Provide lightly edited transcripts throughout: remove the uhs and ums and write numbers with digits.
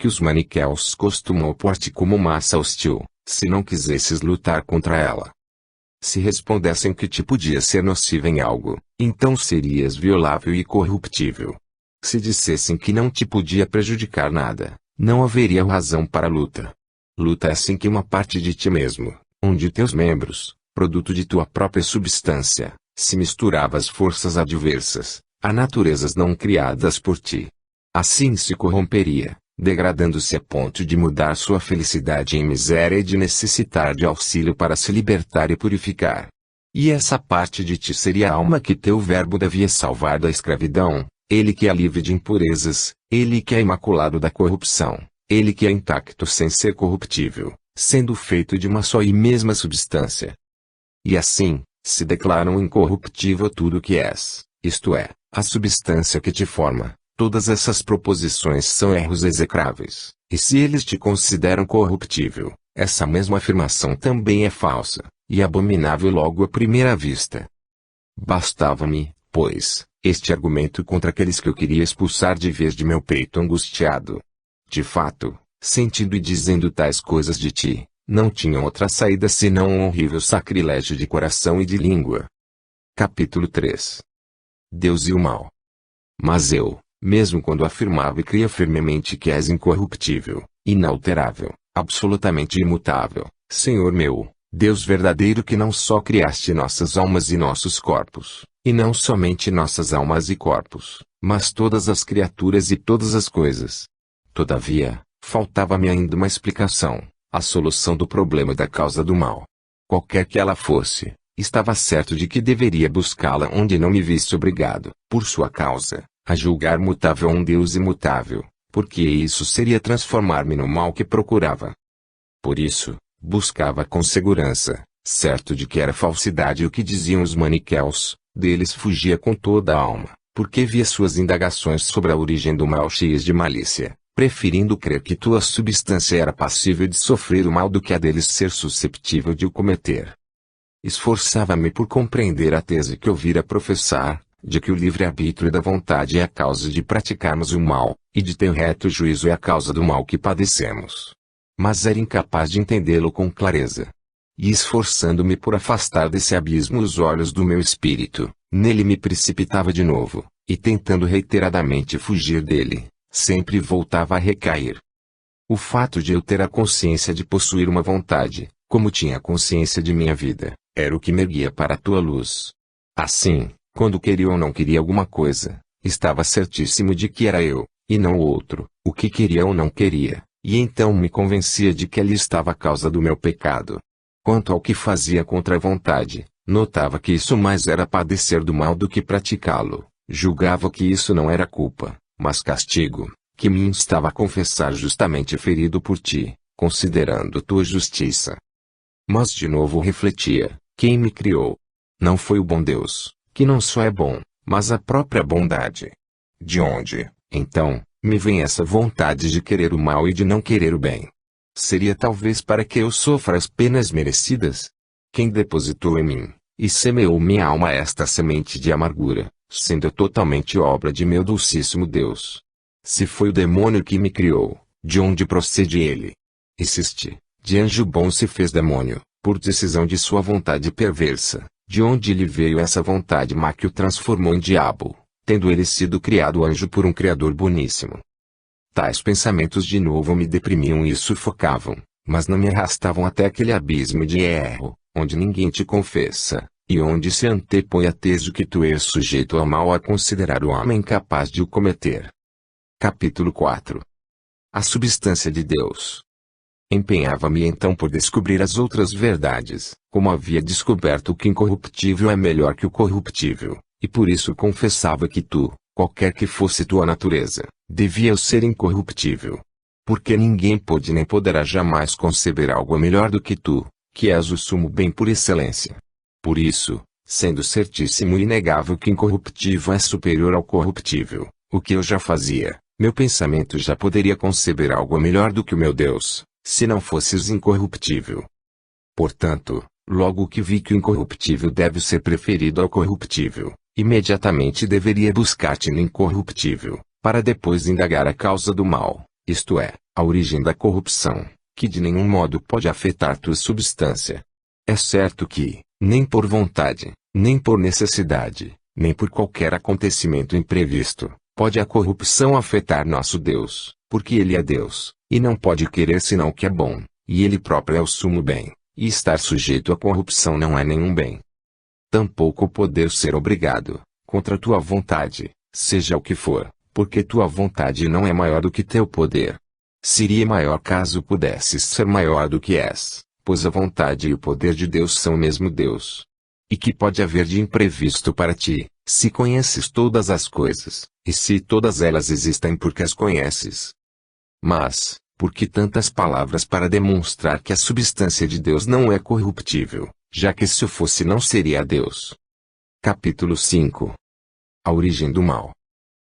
que os maniqueus costumam opor-te como massa hostil, se não quisesses lutar contra ela. Se respondessem que te podia ser nociva em algo, então serias violável e corruptível. Se dissessem que não te podia prejudicar nada, não haveria razão para luta. Luta é assim que uma parte de ti mesmo, um de teus membros, produto de tua própria substância, se misturava às forças adversas, a naturezas não criadas por ti. Assim se corromperia, degradando-se a ponto de mudar sua felicidade em miséria e de necessitar de auxílio para se libertar e purificar. E essa parte de ti seria a alma que teu verbo devia salvar da escravidão, ele que é livre de impurezas, ele que é imaculado da corrupção, ele que é intacto sem ser corruptível, sendo feito de uma só e mesma substância. E assim, se declaram incorruptível tudo o que és, isto é, a substância que te forma. Todas essas proposições são erros execráveis, e se eles te consideram corruptível, essa mesma afirmação também é falsa, e abominável logo à primeira vista. Bastava-me, pois, este argumento contra aqueles que eu queria expulsar de vez de meu peito angustiado. De fato, sentindo e dizendo tais coisas de ti, não tinham outra saída senão um horrível sacrilégio de coração e de língua. Capítulo 3. Deus e o mal. Mas eu, mesmo quando afirmava e cria firmemente que és incorruptível, inalterável, absolutamente imutável, Senhor meu, Deus verdadeiro que não só criaste nossas almas e nossos corpos, e não somente nossas almas e corpos, mas todas as criaturas e todas as coisas. Todavia, faltava-me ainda uma explicação, a solução do problema da causa do mal. Qualquer que ela fosse, estava certo de que deveria buscá-la onde não me visse obrigado, por sua causa, a julgar mutável um Deus imutável, porque isso seria transformar-me no mal que procurava. Por isso, buscava com segurança, certo de que era falsidade o que diziam os maniqueus, deles fugia com toda a alma, porque via suas indagações sobre a origem do mal cheias de malícia, preferindo crer que tua substância era passível de sofrer o mal do que a deles ser susceptível de o cometer. Esforçava-me por compreender a tese que ouvira professar, de que o livre-arbítrio da vontade é a causa de praticarmos o mal, e de teu reto juízo é a causa do mal que padecemos. Mas era incapaz de entendê-lo com clareza. E esforçando-me por afastar desse abismo os olhos do meu espírito, nele me precipitava de novo, e tentando reiteradamente fugir dele, sempre voltava a recair. O fato de eu ter a consciência de possuir uma vontade, como tinha a consciência de minha vida, era o que me erguia para a tua luz. Assim, quando queria ou não queria alguma coisa, estava certíssimo de que era eu, e não o outro, o que queria ou não queria, e então me convencia de que ali estava a causa do meu pecado. Quanto ao que fazia contra a vontade, notava que isso mais era padecer do mal do que praticá-lo, julgava que isso não era culpa, mas castigo, que me instava a confessar justamente ferido por ti, considerando tua justiça. Mas de novo refletia, quem me criou? Não foi o bom Deus, que não só é bom, mas a própria bondade. De onde, então, me vem essa vontade de querer o mal e de não querer o bem? Seria talvez para que eu sofra as penas merecidas? Quem depositou em mim, e semeou minha alma esta semente de amargura, sendo totalmente obra de meu dulcíssimo Deus? Se foi o demônio que me criou, de onde procede ele? E se este, de anjo bom se fez demônio, por decisão de sua vontade perversa, de onde lhe veio essa vontade má que o transformou em diabo, tendo ele sido criado anjo por um Criador boníssimo? Tais pensamentos de novo me deprimiam e sufocavam, mas não me arrastavam até aquele abismo de erro, onde ninguém te confessa, e onde se antepõe a tese que tu és sujeito ao mal a considerar o homem capaz de o cometer. Capítulo 4. A substância de Deus. Empenhava-me então por descobrir as outras verdades, como havia descoberto que o incorruptível é melhor que o corruptível, e por isso confessava que tu, qualquer que fosse tua natureza, devias ser incorruptível. Porque ninguém pôde nem poderá jamais conceber algo melhor do que tu, que és o sumo bem por excelência. Por isso, sendo certíssimo e inegável que incorruptível é superior ao corruptível, o que eu já fazia, meu pensamento já poderia conceber algo melhor do que o meu Deus, se não fosses incorruptível. Portanto, logo que vi que o incorruptível deve ser preferido ao corruptível, imediatamente deveria buscar-te no incorruptível, para depois indagar a causa do mal, isto é, A origem da corrupção, que de nenhum modo pode afetar tua substância. É certo que, nem por vontade, nem por necessidade, nem por qualquer acontecimento imprevisto, pode a corrupção afetar nosso Deus, porque Ele é Deus, e não pode querer senão o que é bom, e Ele próprio é o sumo bem, e estar sujeito à corrupção não é nenhum bem. Tampouco poder ser obrigado, contra tua vontade, seja o que for, porque tua vontade não é maior do que teu poder. Seria maior caso pudesses ser maior do que és, pois a vontade e o poder de Deus são o mesmo Deus. E que pode haver de imprevisto para ti, se conheces todas as coisas, e se todas elas existem porque as conheces? Mas, por que tantas palavras para demonstrar que a substância de Deus não é corruptível, já que se o fosse não seria Deus? Capítulo 5. A origem do mal.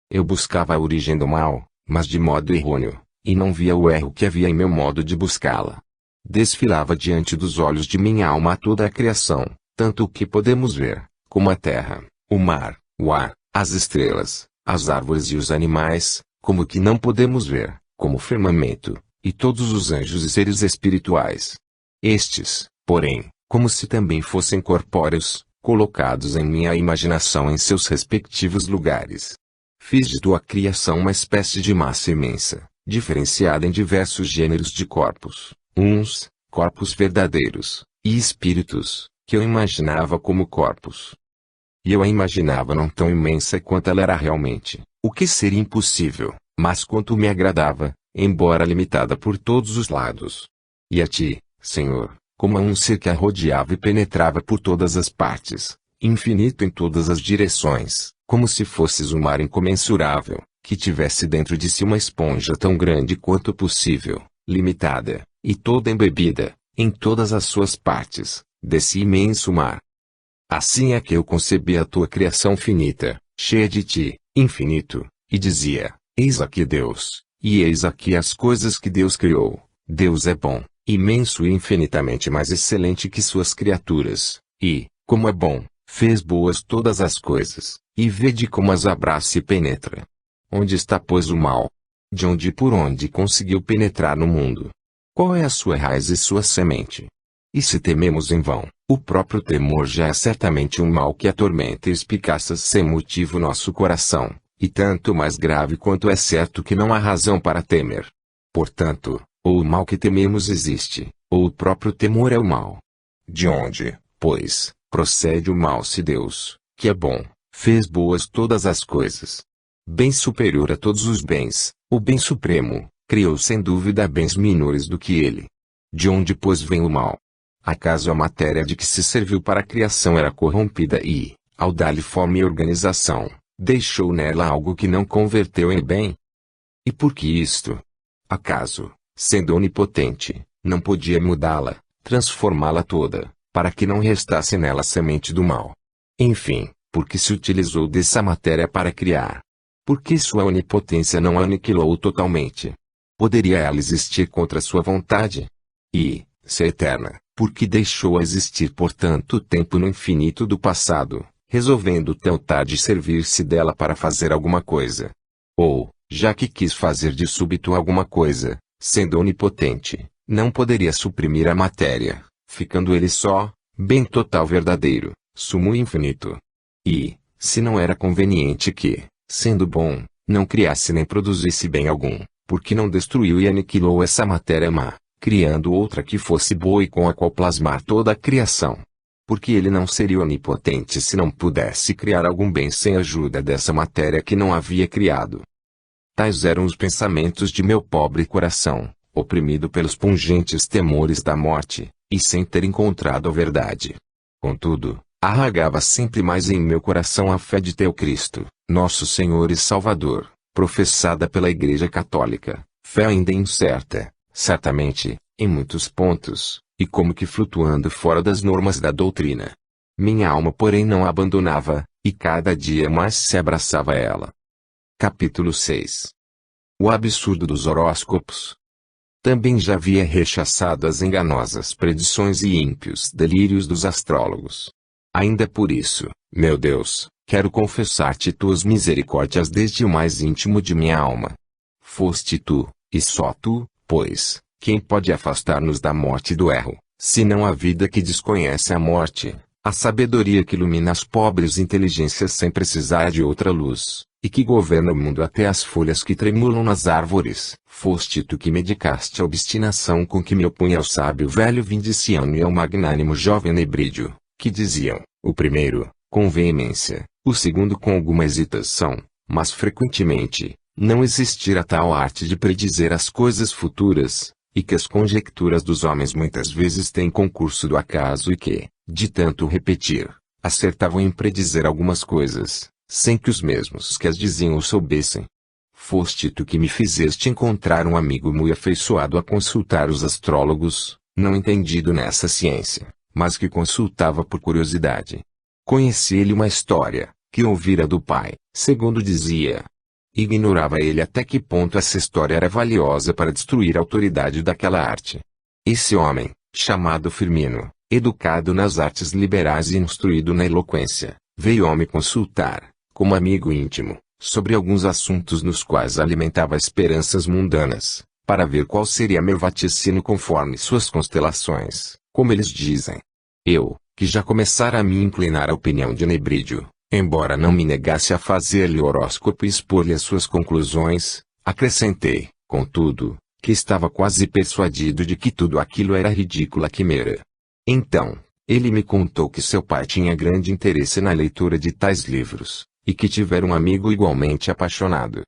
Eu buscava a origem do mal, mas de modo errôneo, e não via o erro que havia em meu modo de buscá-la. Desfilava diante dos olhos de minha alma toda a criação, tanto o que podemos ver, como a terra, o mar, o ar, as estrelas, as árvores e os animais, como o que não podemos ver, como o firmamento, e todos os anjos e seres espirituais. Estes, porém, como se também fossem corpóreos, colocados em minha imaginação em seus respectivos lugares. Fiz de tua criação uma espécie de massa imensa, diferenciada em diversos gêneros de corpos, uns, corpos verdadeiros, e espíritos, que eu imaginava como corpos. E eu a imaginava não tão imensa quanto ela era realmente, o que seria impossível, mas quanto me agradava, embora limitada por todos os lados. E a ti, Senhor, como a um ser que a rodeava e penetrava por todas as partes, infinito em todas as direções, como se fosses um mar incomensurável, que tivesse dentro de si uma esponja tão grande quanto possível, limitada, e toda embebida, em todas as suas partes, desse imenso mar. Assim é que eu concebi a tua criação finita, cheia de ti, infinito, e dizia, eis aqui Deus, e eis aqui as coisas que Deus criou. Deus é bom, imenso e infinitamente mais excelente que suas criaturas, e, como é bom, fez boas todas as coisas, e vede como as abraça e penetra. Onde está pois o mal? De onde e por onde conseguiu penetrar no mundo? Qual é a sua raiz e sua semente? E se tememos em vão, o próprio temor já é certamente um mal que atormenta e espicaça sem motivo nosso coração, e tanto mais grave quanto é certo que não há razão para temer. Portanto, ou o mal que tememos existe, ou o próprio temor é o mal. De onde, pois, procede o mal se Deus, que é bom, fez boas todas as coisas? Bem superior a todos os bens, o bem supremo, criou sem dúvida bens menores do que ele. De onde pois vem o mal? Acaso a matéria de que se serviu para a criação era corrompida e, ao dar-lhe forma e organização, deixou nela algo que não converteu em bem? E por que isto? Acaso, sendo onipotente, não podia mudá-la, transformá-la toda, para que não restasse nela semente do mal? Enfim, por que se utilizou dessa matéria para criar? Por que sua onipotência não a aniquilou totalmente? Poderia ela existir contra sua vontade? E, se é eterna, por que deixou-a existir por tanto tempo no infinito do passado, resolvendo tão tarde servir-se dela para fazer alguma coisa? Ou, já que quis fazer de súbito alguma coisa, sendo onipotente, não poderia suprimir a matéria, ficando ele só, bem total verdadeiro, sumo e infinito? E, se não era conveniente que, sendo bom, não criasse nem produzisse bem algum, porque não destruiu e aniquilou essa matéria má, criando outra que fosse boa e com a qual plasmar toda a criação? Porque ele não seria onipotente se não pudesse criar algum bem sem a ajuda dessa matéria que não havia criado. Tais eram os pensamentos de meu pobre coração, oprimido pelos pungentes temores da morte, e sem ter encontrado a verdade. Contudo, arraigava sempre mais em meu coração a fé de teu Cristo, nosso Senhor e Salvador, professada pela Igreja Católica, fé ainda incerta, certamente, em muitos pontos, e como que flutuando fora das normas da doutrina. Minha alma porém não a abandonava, e cada dia mais se abraçava a ela. Capítulo 6. O absurdo dos horóscopos. Também já havia rechaçado as enganosas predições e ímpios delírios dos astrólogos. Ainda por isso, meu Deus, quero confessar-te tuas misericórdias desde o mais íntimo de minha alma. Foste tu, e só tu, pois, quem pode afastar-nos da morte e do erro, senão a vida que desconhece a morte, a sabedoria que ilumina as pobres inteligências sem precisar de outra luz, e que governa o mundo até as folhas que tremulam nas árvores? Foste tu que medicaste a obstinação com que me opunha ao sábio velho Vindiciano e ao magnânimo jovem Nebrídio, que diziam, o primeiro, com veemência, o segundo com alguma hesitação, mas frequentemente, não existir a tal arte de predizer as coisas futuras, e que as conjecturas dos homens muitas vezes têm concurso do acaso e que, de tanto repetir, acertavam em predizer algumas coisas, sem que os mesmos que as diziam o soubessem. Foste tu que me fizeste encontrar um amigo muito afeiçoado a consultar os astrólogos, não entendido nessa ciência, mas que consultava por curiosidade. Conhecia-lhe uma história, que ouvira do pai, segundo dizia. Ignorava ele até que ponto essa história era valiosa para destruir a autoridade daquela arte. Esse homem, chamado Firmino, educado nas artes liberais e instruído na eloquência, veio me consultar, como amigo íntimo, sobre alguns assuntos nos quais alimentava esperanças mundanas, para ver qual seria meu vaticínio conforme suas constelações, como eles dizem. Eu, que já começara a me inclinar à opinião de Nebrídio, embora não me negasse a fazer-lhe horóscopo e expor-lhe as suas conclusões, acrescentei, contudo, que estava quase persuadido de que tudo aquilo era ridícula quimera. Então, ele me contou que seu pai tinha grande interesse na leitura de tais livros, e que tivera um amigo igualmente apaixonado.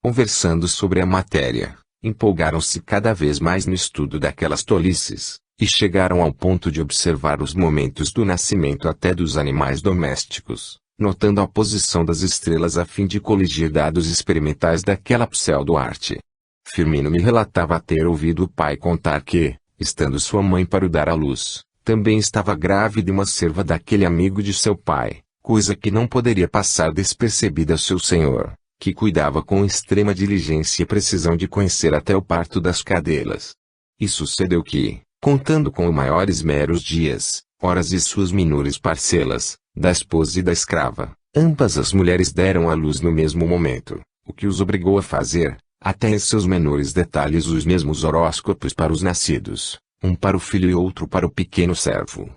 Conversando sobre a matéria, empolgaram-se cada vez mais no estudo daquelas tolices, e chegaram ao ponto de observar os momentos do nascimento até dos animais domésticos, notando a posição das estrelas a fim de coligir dados experimentais daquela pseudo-arte. Firmino me relatava ter ouvido o pai contar que, estando sua mãe para o dar à luz, também estava grávida uma serva daquele amigo de seu pai, coisa que não poderia passar despercebida ao seu senhor, que cuidava com extrema diligência e precisão de conhecer até o parto das cadelas. E sucedeu que, contando com o maior esmero os dias, horas e suas menores parcelas, da esposa e da escrava, ambas as mulheres deram à luz no mesmo momento, o que os obrigou a fazer, até em seus menores detalhes os mesmos horóscopos para os nascidos, um para o filho e outro para o pequeno servo.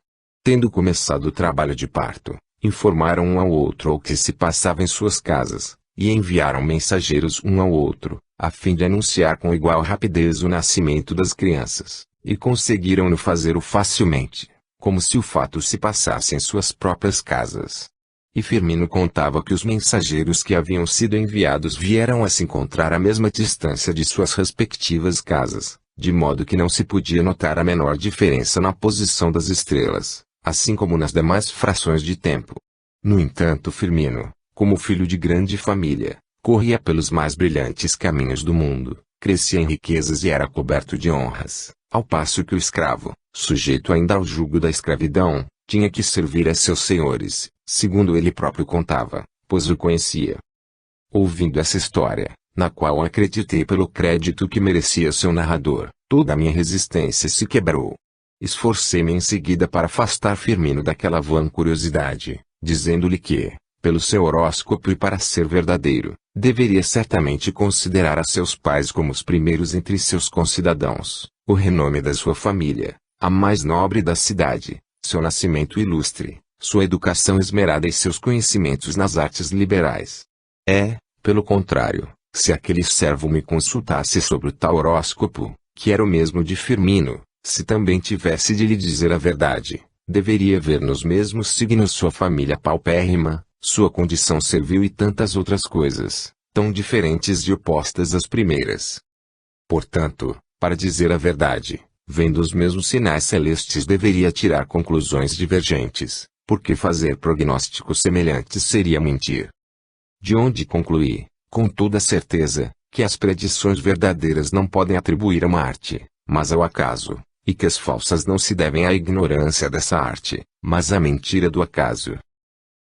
Tendo começado o trabalho de parto, informaram um ao outro o que se passava em suas casas, e enviaram mensageiros um ao outro, a fim de anunciar com igual rapidez o nascimento das crianças, e conseguiram-no fazer-o facilmente, como se o fato se passasse em suas próprias casas. E Firmino contava que os mensageiros que haviam sido enviados vieram a se encontrar à mesma distância de suas respectivas casas, de modo que não se podia notar a menor diferença na posição das estrelas, assim como nas demais frações de tempo. No entanto, Firmino, como filho de grande família, corria pelos mais brilhantes caminhos do mundo, crescia em riquezas e era coberto de honras, ao passo que o escravo, sujeito ainda ao jugo da escravidão, tinha que servir a seus senhores, segundo ele próprio contava, pois o conhecia. Ouvindo essa história, na qual acreditei pelo crédito que merecia seu narrador, toda a minha resistência se quebrou. Esforcei-me em seguida para afastar Firmino daquela vã curiosidade, dizendo-lhe que, pelo seu horóscopo e para ser verdadeiro, deveria certamente considerar a seus pais como os primeiros entre seus concidadãos, o renome da sua família, a mais nobre da cidade, seu nascimento ilustre, sua educação esmerada e seus conhecimentos nas artes liberais. Pelo contrário, se aquele servo me consultasse sobre o tal horóscopo, que era o mesmo de Firmino, se também tivesse de lhe dizer a verdade, deveria ver nos mesmos signos sua família paupérrima, sua condição servil e tantas outras coisas, tão diferentes e opostas às primeiras. Portanto, para dizer a verdade, vendo os mesmos sinais celestes deveria tirar conclusões divergentes, porque fazer prognósticos semelhantes seria mentir. De onde concluí, com toda certeza, que as predições verdadeiras não podem atribuir a uma arte, mas ao acaso, e que as falsas não se devem à ignorância dessa arte, mas à mentira do acaso.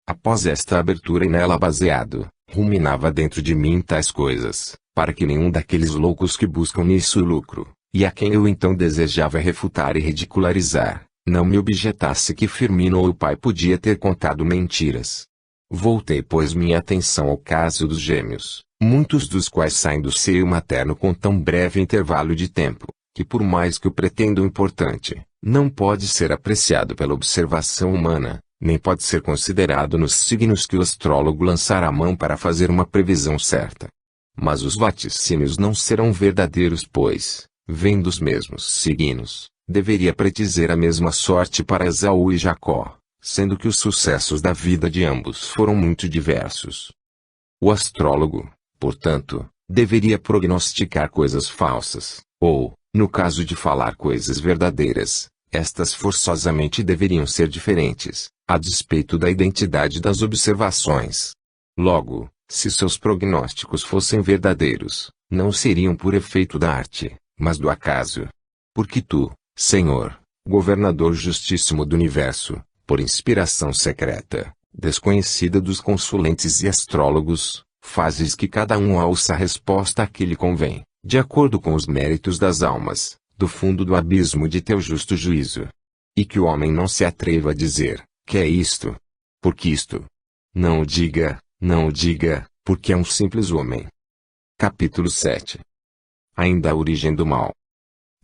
Após esta abertura e nela baseado, ruminava dentro de mim tais coisas, para que nenhum daqueles loucos que buscam nisso lucro, e a quem eu então desejava refutar e ridicularizar, não me objetasse que Firmino ou o pai podia ter contado mentiras. Voltei pois minha atenção ao caso dos gêmeos, muitos dos quais saem do seio materno com tão breve intervalo de tempo, que por mais que o pretendam importante, não pode ser apreciado pela observação humana, nem pode ser considerado nos signos que o astrólogo lançar a mão para fazer uma previsão certa. Mas os vaticínios não serão verdadeiros pois, vendo os mesmos signos, deveria predizer a mesma sorte para Esaú e Jacó, sendo que os sucessos da vida de ambos foram muito diversos. O astrólogo, portanto, deveria prognosticar coisas falsas, ou, no caso de falar coisas verdadeiras, estas forçosamente deveriam ser diferentes, a despeito da identidade das observações. Logo, se seus prognósticos fossem verdadeiros, não seriam por efeito da arte, mas do acaso. Porque tu, Senhor, governador justíssimo do universo, por inspiração secreta, desconhecida dos consulentes e astrólogos, fazes que cada um ouça a resposta a que lhe convém, de acordo com os méritos das almas, do fundo do abismo de teu justo juízo. E que o homem não se atreva a dizer, que é isto? Porque isto? Não o diga, porque é um simples homem. Capítulo 7. Ainda a origem do mal.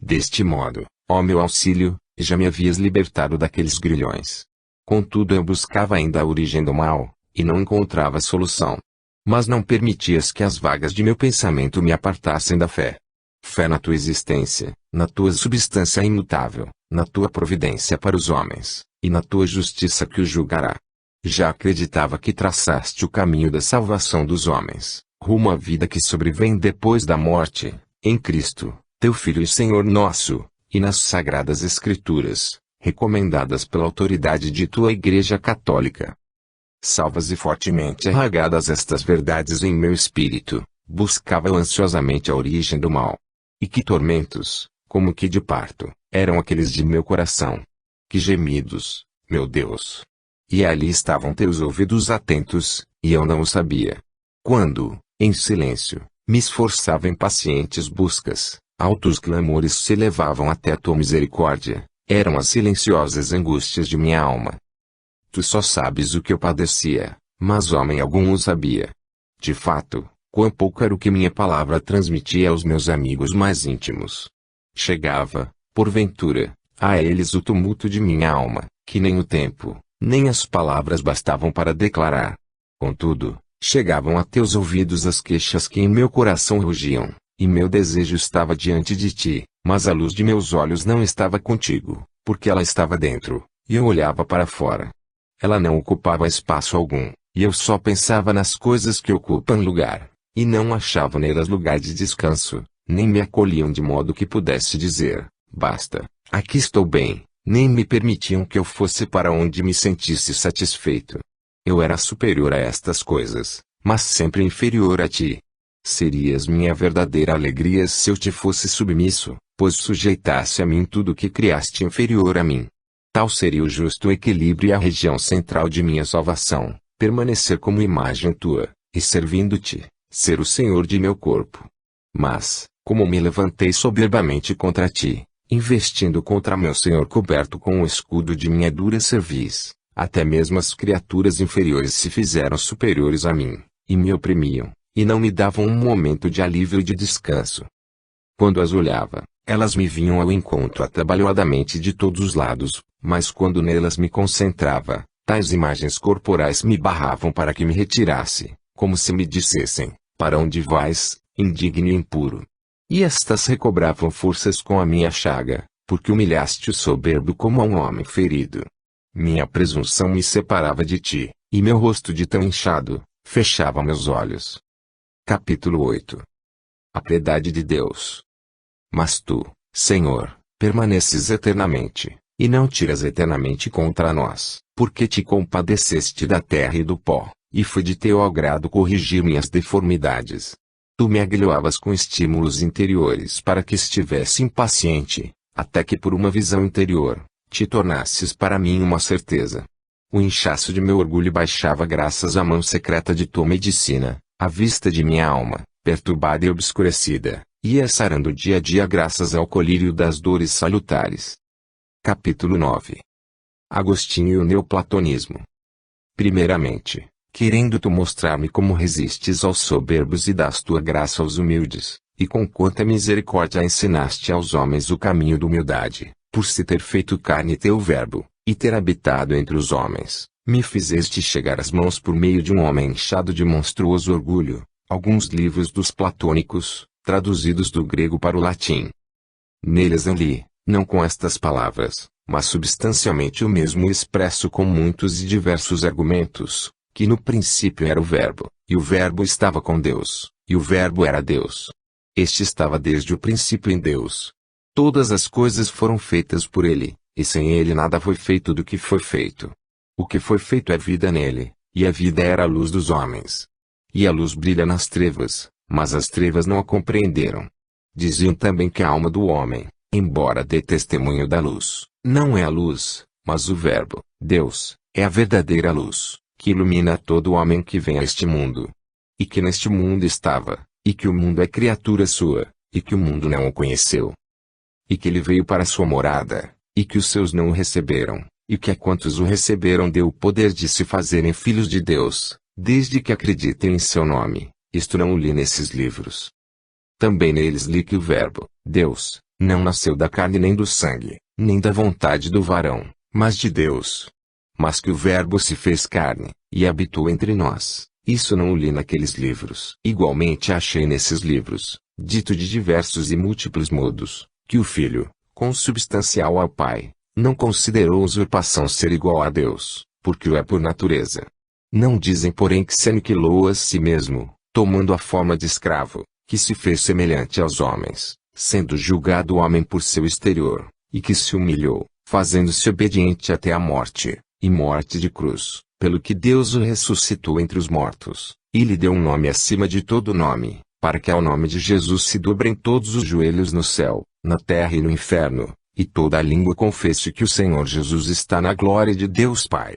Deste modo, ó meu auxílio, já me havias libertado daqueles grilhões. Contudo eu buscava ainda a origem do mal, e não encontrava solução. Mas não permitias que as vagas de meu pensamento me apartassem da fé. Fé na tua existência, na tua substância imutável, na tua providência para os homens, e na tua justiça que os julgará. Já acreditava que traçaste o caminho da salvação dos homens, rumo à vida que sobrevém depois da morte, em Cristo, teu Filho e Senhor nosso, e nas Sagradas Escrituras, recomendadas pela autoridade de tua Igreja Católica. Salvas e fortemente arraigadas estas verdades em meu espírito, buscava eu ansiosamente a origem do mal. E que tormentos, como que de parto, eram aqueles de meu coração. Que gemidos, meu Deus! E ali estavam teus ouvidos atentos, e eu não o sabia. Quando, em silêncio, me esforçava em pacientes buscas, altos clamores se elevavam até a tua misericórdia, eram as silenciosas angústias de minha alma. Tu só sabes o que eu padecia, mas homem algum o sabia. De fato, quão pouco era o que minha palavra transmitia aos meus amigos mais íntimos. Chegava, porventura, a eles o tumulto de minha alma, que nem o tempo, nem as palavras bastavam para declarar. Contudo, chegavam a teus ouvidos as queixas que em meu coração rugiam, e meu desejo estava diante de ti, mas a luz de meus olhos não estava contigo, porque ela estava dentro, e eu olhava para fora. Ela não ocupava espaço algum, e eu só pensava nas coisas que ocupam lugar, e não achava nelas lugar de descanso, nem me acolhiam de modo que pudesse dizer, basta, aqui estou bem, nem me permitiam que eu fosse para onde me sentisse satisfeito. Eu era superior a estas coisas, mas sempre inferior a ti. Serias minha verdadeira alegria se eu te fosse submisso, pois sujeitasse a mim tudo o que criaste inferior a mim. Tal seria o justo equilíbrio e a região central de minha salvação, permanecer como imagem tua, e servindo-te, ser o Senhor de meu corpo. Mas, como me levantei soberbamente contra ti, investindo contra meu Senhor coberto com o escudo de minha dura cerviz, até mesmo as criaturas inferiores se fizeram superiores a mim, e me oprimiam, e não me davam um momento de alívio e de descanso. Quando as olhava, elas me vinham ao encontro atabalhoadamente de todos os lados, mas quando nelas me concentrava, tais imagens corporais me barravam para que me retirasse, como se me dissessem, para onde vais, indigno e impuro? E estas recobravam forças com a minha chaga, porque humilhaste o soberbo como a um homem ferido. Minha presunção me separava de ti, e meu rosto de tão inchado, fechava meus olhos. Capítulo 8. A piedade de Deus. Mas tu, Senhor, permaneces eternamente, e não tiras eternamente contra nós, porque te compadeceste da terra e do pó, e foi de teu agrado corrigir minhas deformidades. Tu me aguilhoavas com estímulos interiores para que estivesse impaciente, até que por uma visão interior, te tornasses para mim uma certeza. O inchaço de meu orgulho baixava graças à mão secreta de tua medicina, à vista de minha alma, perturbada e obscurecida, ia sarando dia a dia graças ao colírio das dores salutares. Capítulo 9. Agostinho e o neoplatonismo. Primeiramente, querendo tu mostrar-me como resistes aos soberbos e das tua graça aos humildes, e com quanta misericórdia ensinaste aos homens o caminho da humildade, por se ter feito carne teu verbo, e ter habitado entre os homens, me fizeste chegar às mãos por meio de um homem inchado de monstruoso orgulho, alguns livros dos platônicos, traduzidos do grego para o latim. Neles eu li, não com estas palavras, mas substancialmente o mesmo expresso com muitos e diversos argumentos, que no princípio era o Verbo, e o Verbo estava com Deus, e o Verbo era Deus. Este estava desde o princípio em Deus. Todas as coisas foram feitas por ele, e sem ele nada foi feito do que foi feito. O que foi feito é vida nele, e a vida era a luz dos homens. E a luz brilha nas trevas, mas as trevas não a compreenderam. Diziam também que a alma do homem, embora dê testemunho da luz, não é a luz, mas o Verbo, Deus, é a verdadeira luz, que ilumina todo homem que vem a este mundo. E que neste mundo estava, e que o mundo é criatura sua, e que o mundo não o conheceu. E que ele veio para sua morada, e que os seus não o receberam, e que a quantos o receberam deu o poder de se fazerem filhos de Deus, desde que acreditem em seu nome. Isto não o li nesses livros. Também neles li que o Verbo, Deus, não nasceu da carne nem do sangue, nem da vontade do varão, mas de Deus. Mas que o Verbo se fez carne, e habitou entre nós. Isso não o li naqueles livros. Igualmente achei nesses livros, dito de diversos e múltiplos modos, que o Filho, consubstancial ao Pai, não considerou usurpação ser igual a Deus, porque o é por natureza. Não dizem porém que se aniquilou a si mesmo, tomando a forma de escravo, que se fez semelhante aos homens, sendo julgado o homem por seu exterior, e que se humilhou, fazendo-se obediente até a morte, e morte de cruz, pelo que Deus o ressuscitou entre os mortos, e lhe deu um nome acima de todo nome, para que ao nome de Jesus se dobrem todos os joelhos no céu, na terra e no inferno, e toda a língua confesse que o Senhor Jesus está na glória de Deus Pai.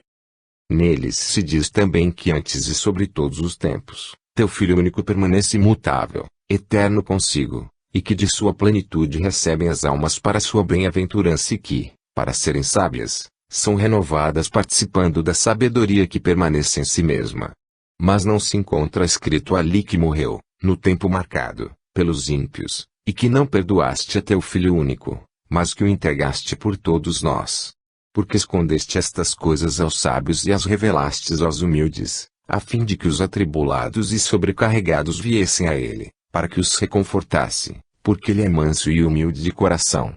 Neles se diz também que antes e sobre todos os tempos, teu Filho único permanece imutável, eterno consigo, e que de sua plenitude recebem as almas para sua bem-aventurança e que, para serem sábias, são renovadas participando da sabedoria que permanece em si mesma. Mas não se encontra escrito ali que morreu, no tempo marcado, pelos ímpios, e que não perdoaste a teu Filho único, mas que o entregaste por todos nós. Porque escondeste estas coisas aos sábios e as revelastes aos humildes, a fim de que os atribulados e sobrecarregados viessem a ele, para que os reconfortasse, porque ele é manso e humilde de coração.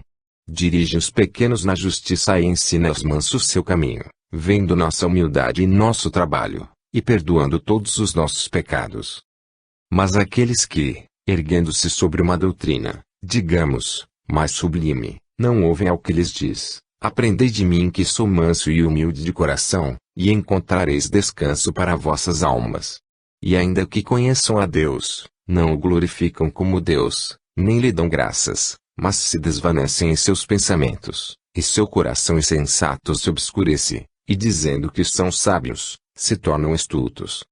Dirige os pequenos na justiça e ensina aos mansos seu caminho, vendo nossa humildade e nosso trabalho, e perdoando todos os nossos pecados. Mas aqueles que, erguendo-se sobre uma doutrina, digamos, mais sublime, não ouvem ao que lhes diz, aprendei de mim que sou manso e humilde de coração, e encontrareis descanso para vossas almas. E ainda que conheçam a Deus, não o glorificam como Deus, nem lhe dão graças, mas se desvanecem em seus pensamentos, e seu coração insensato se obscurece, e dizendo que são sábios, se tornam estultos.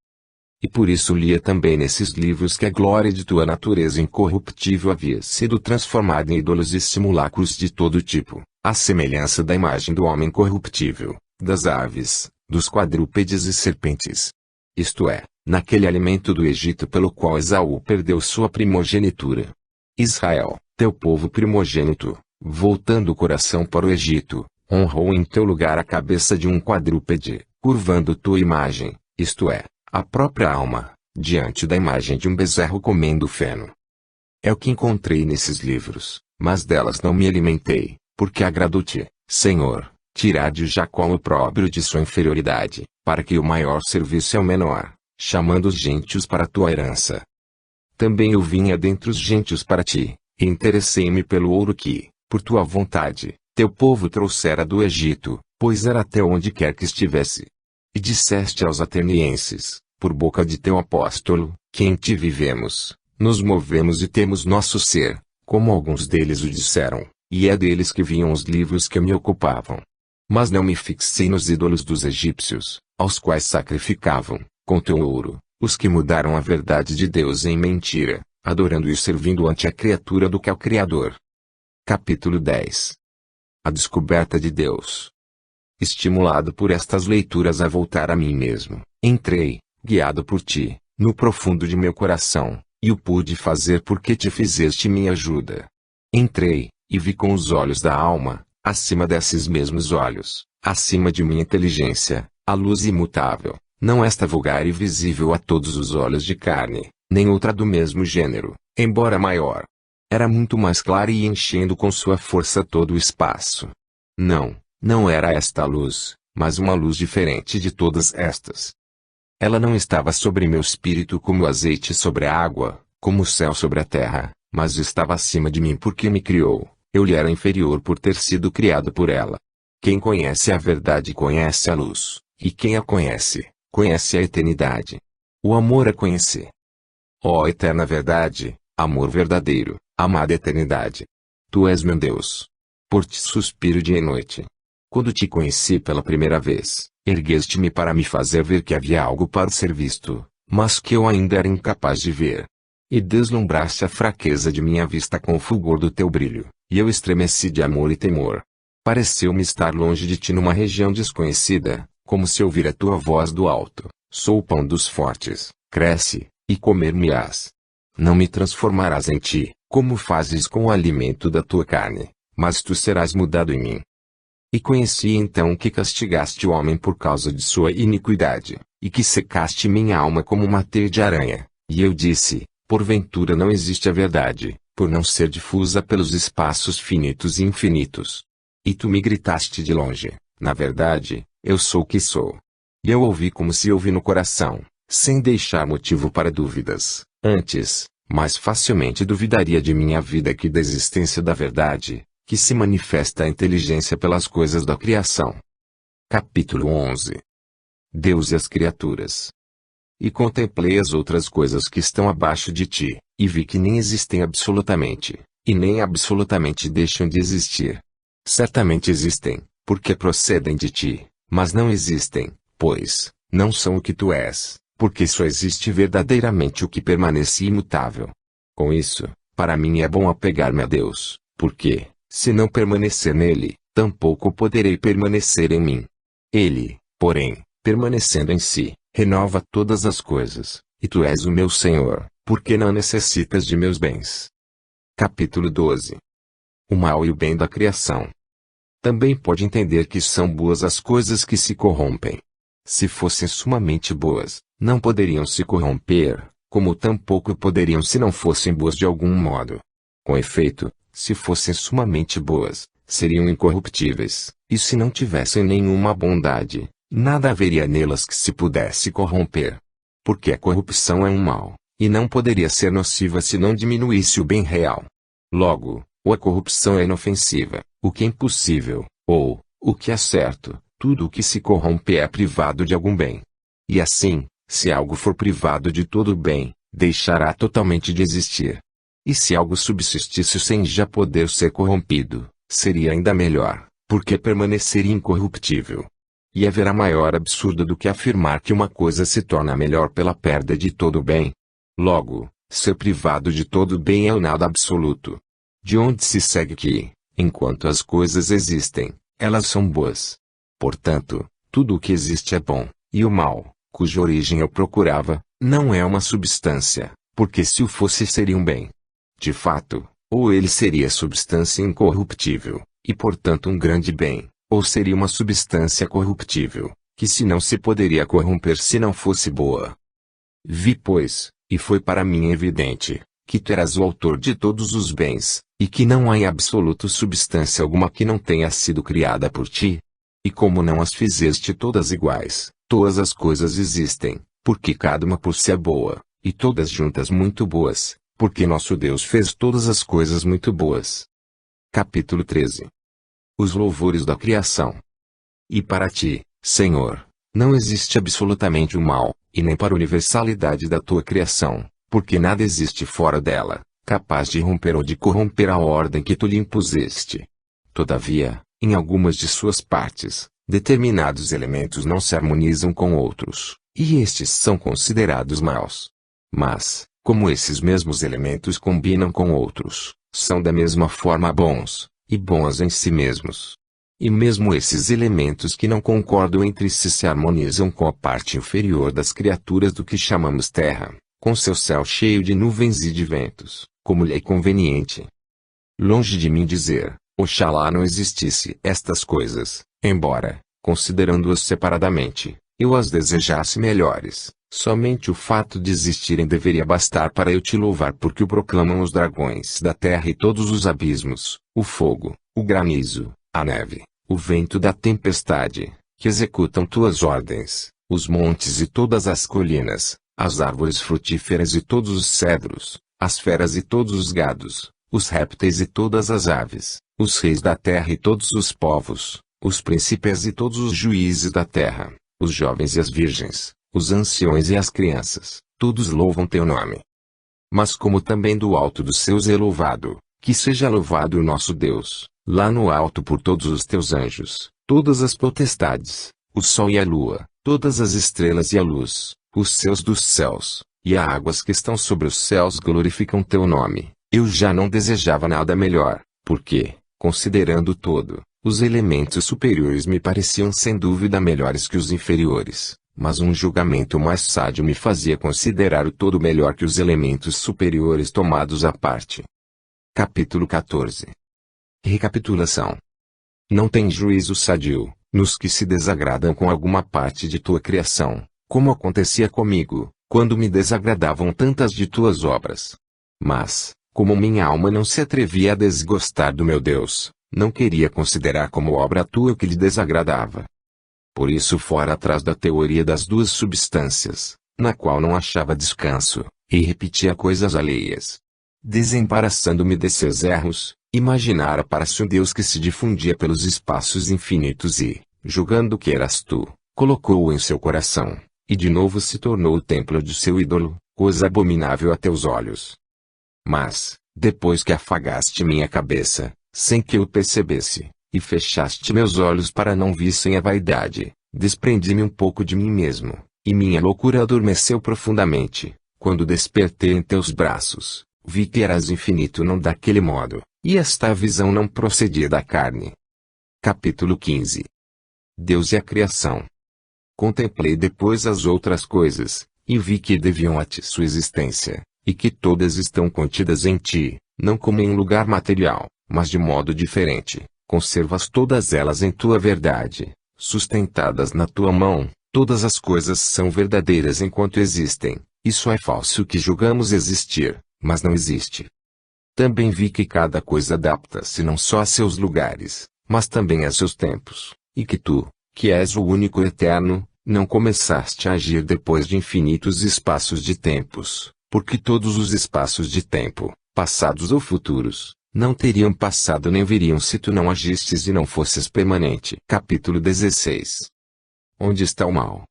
E por isso lia também nesses livros que a glória de tua natureza incorruptível havia sido transformada em ídolos e simulacros de todo tipo, à semelhança da imagem do homem corruptível, das aves, dos quadrúpedes e serpentes. Isto é, naquele alimento do Egito pelo qual Esaú perdeu sua primogenitura. Israel, teu povo primogênito, voltando o coração para o Egito, honrou em teu lugar a cabeça de um quadrúpede, curvando tua imagem, isto é, a própria alma, diante da imagem de um bezerro comendo feno. É o que encontrei nesses livros, mas delas não me alimentei, porque agradou-te, Senhor, tirar de Jacó o opróbrio de sua inferioridade, para que o maior servisse ao menor, chamando os gentios para a tua herança. Também eu vinha dentre os gentios para ti, e interessei-me pelo ouro que, por tua vontade, teu povo trouxera do Egito, pois era até onde quer que estivesse. E disseste aos atenienses, por boca de teu apóstolo, que em ti vivemos, nos movemos e temos nosso ser, como alguns deles o disseram, e é deles que vinham os livros que me ocupavam. Mas não me fixei nos ídolos dos egípcios, aos quais sacrificavam, com teu ouro, os que mudaram a verdade de Deus em mentira, adorando e servindo ante a criatura do que ao Criador. Capítulo 10. A descoberta de Deus. Estimulado por estas leituras a voltar a mim mesmo, entrei, guiado por ti, no profundo de meu coração, E o pude fazer porque te fizeste minha ajuda. Entrei, e vi com os olhos da alma, acima desses mesmos olhos, acima de minha inteligência, a luz imutável, não esta vulgar e visível a todos os olhos de carne, nem outra do mesmo gênero, embora maior. Era muito mais clara e enchendo com sua força todo o espaço. Não era esta a luz, mas uma luz diferente de todas estas. Ela não estava sobre meu espírito como o azeite sobre a água, como o céu sobre a terra, mas estava acima de mim porque me criou. Eu lhe era inferior por ter sido criado por ela. Quem conhece a verdade conhece a luz, e quem a conhece, conhece a eternidade. O amor é conhecer. Ó eterna verdade, amor verdadeiro, amada eternidade. Tu és meu Deus. Por ti suspiro dia e noite. Quando te conheci pela primeira vez, ergueste-me para me fazer ver que havia algo para ser visto, mas que eu ainda era incapaz de ver. E deslumbraste a fraqueza de minha vista com o fulgor do teu brilho, e eu estremeci de amor e temor. Pareceu-me estar longe de ti numa região desconhecida, como se ouvir a tua voz do alto. Sou o pão dos fortes, cresce, e comer-me-ás. Não me transformarás em ti, como fazes com o alimento da tua carne, mas tu serás mudado em mim. E conheci então que castigaste o homem por causa de sua iniquidade, e que secaste minha alma como uma teia de aranha. E eu disse, porventura não existe a verdade, por não ser difusa pelos espaços finitos e infinitos. E tu me gritaste de longe, na verdade, eu sou o que sou. E eu ouvi como se ouvi no coração, sem deixar motivo para dúvidas. Antes, mais facilmente duvidaria de minha vida que da existência da verdade, que se manifesta a inteligência pelas coisas da criação. Capítulo 11. Deus e as criaturas. E contemplei as outras coisas que estão abaixo de ti, e vi que nem existem absolutamente, e nem absolutamente deixam de existir. Certamente existem, porque procedem de ti, mas não existem, pois, não são o que tu és, porque só existe verdadeiramente o que permanece imutável. Com isso, para mim é bom apegar-me a Deus, porque, se não permanecer nele, tampouco poderei permanecer em mim. Ele, porém, permanecendo em si, renova todas as coisas, e tu és o meu Senhor, porque não necessitas de meus bens. Capítulo 12. O mal e o bem da criação. Também pode entender que são boas as coisas que se corrompem. Se fossem sumamente boas, não poderiam se corromper, como tampouco poderiam se não fossem boas de algum modo. Com efeito, se fossem sumamente boas, seriam incorruptíveis, e se não tivessem nenhuma bondade, nada haveria nelas que se pudesse corromper. Porque a corrupção é um mal, e não poderia ser nociva se não diminuísse o bem real. Logo, ou a corrupção é inofensiva, o que é impossível, ou, o que é certo, tudo o que se corrompe é privado de algum bem. E assim, se algo for privado de todo o bem, deixará totalmente de existir. E se algo subsistisse sem já poder ser corrompido, seria ainda melhor, porque permaneceria incorruptível. E haverá maior absurdo do que afirmar que uma coisa se torna melhor pela perda de todo o bem. Logo, ser privado de todo o bem é o nada absoluto. De onde se segue que, enquanto as coisas existem, elas são boas. Portanto, tudo o que existe é bom, e o mal, cuja origem eu procurava, não é uma substância, porque se o fosse seria um bem. De fato, ou ele seria substância incorruptível, e portanto um grande bem, ou seria uma substância corruptível, que se não se poderia corromper se não fosse boa. Vi pois, e foi para mim evidente, que tu eras o autor de todos os bens, e que não há em absoluto substância alguma que não tenha sido criada por ti. E como não as fizeste todas iguais, todas as coisas existem, porque cada uma por si é boa, e todas juntas muito boas, porque nosso Deus fez todas as coisas muito boas. Capítulo 13. Os louvores da criação. E para ti, Senhor, não existe absolutamente o mal, e nem para a universalidade da tua criação, porque nada existe fora dela, capaz de romper ou de corromper a ordem que tu lhe impuseste. Todavia, em algumas de suas partes, determinados elementos não se harmonizam com outros, e estes são considerados maus. Mas, como esses mesmos elementos combinam com outros, são da mesma forma bons, e bons em si mesmos. E mesmo esses elementos que não concordam entre si se harmonizam com a parte inferior das criaturas do que chamamos terra, com seu céu cheio de nuvens e de ventos, como lhe é conveniente. Longe de mim dizer, oxalá não existisse estas coisas, embora, considerando-as separadamente, eu as desejasse melhores. Somente o fato de existirem deveria bastar para eu te louvar, porque o proclamam os dragões da terra e todos os abismos, o fogo, o granizo, a neve, o vento da tempestade, que executam tuas ordens, os montes e todas as colinas, as árvores frutíferas e todos os cedros, as feras e todos os gados, os répteis e todas as aves, os reis da terra e todos os povos, os príncipes e todos os juízes da terra, os jovens e as virgens, os anciões e as crianças, todos louvam teu nome. Mas como também do alto dos céus é louvado, que seja louvado o nosso Deus, lá no alto por todos os teus anjos, todas as potestades, o sol e a lua, todas as estrelas e a luz, os céus dos céus, e as águas que estão sobre os céus glorificam teu nome. Eu já não desejava nada melhor, porque, considerando todo, os elementos superiores me pareciam sem dúvida melhores que os inferiores. Mas um julgamento mais sádio me fazia considerar o todo melhor que os elementos superiores tomados à parte. Capítulo 14. Recapitulação. Não tem juízo sadio, nos que se desagradam com alguma parte de tua criação, como acontecia comigo, quando me desagradavam tantas de tuas obras. Mas, como minha alma não se atrevia a desgostar do meu Deus, não queria considerar como obra tua o que lhe desagradava. Por isso fora atrás da teoria das duas substâncias, na qual não achava descanso, e repetia coisas alheias. Desembaraçando-me desses erros, imaginara para si um Deus que se difundia pelos espaços infinitos e, julgando que eras tu, colocou-o em seu coração, e de novo se tornou o templo de seu ídolo, coisa abominável a teus olhos. Mas, depois que afagaste minha cabeça, sem que eu percebesse, e fechaste meus olhos para não vissem a vaidade, desprendi-me um pouco de mim mesmo, e minha loucura adormeceu profundamente. Quando despertei em teus braços, vi que eras infinito não daquele modo, e esta visão não procedia da carne. Capítulo 15. Deus e a criação. Contemplei depois as outras coisas, e vi que deviam a ti sua existência, e que todas estão contidas em ti, não como em lugar material, mas de modo diferente. Conservas todas elas em tua verdade, sustentadas na tua mão, todas as coisas são verdadeiras enquanto existem, isso é falso que julgamos existir, mas não existe. Também vi que cada coisa adapta-se não só a seus lugares, mas também a seus tempos, e que tu, que és o único eterno, não começaste a agir depois de infinitos espaços de tempos, porque todos os espaços de tempo, passados ou futuros, não teriam passado nem viriam se tu não agistes e não fosses permanente. Capítulo 16. Onde está o mal?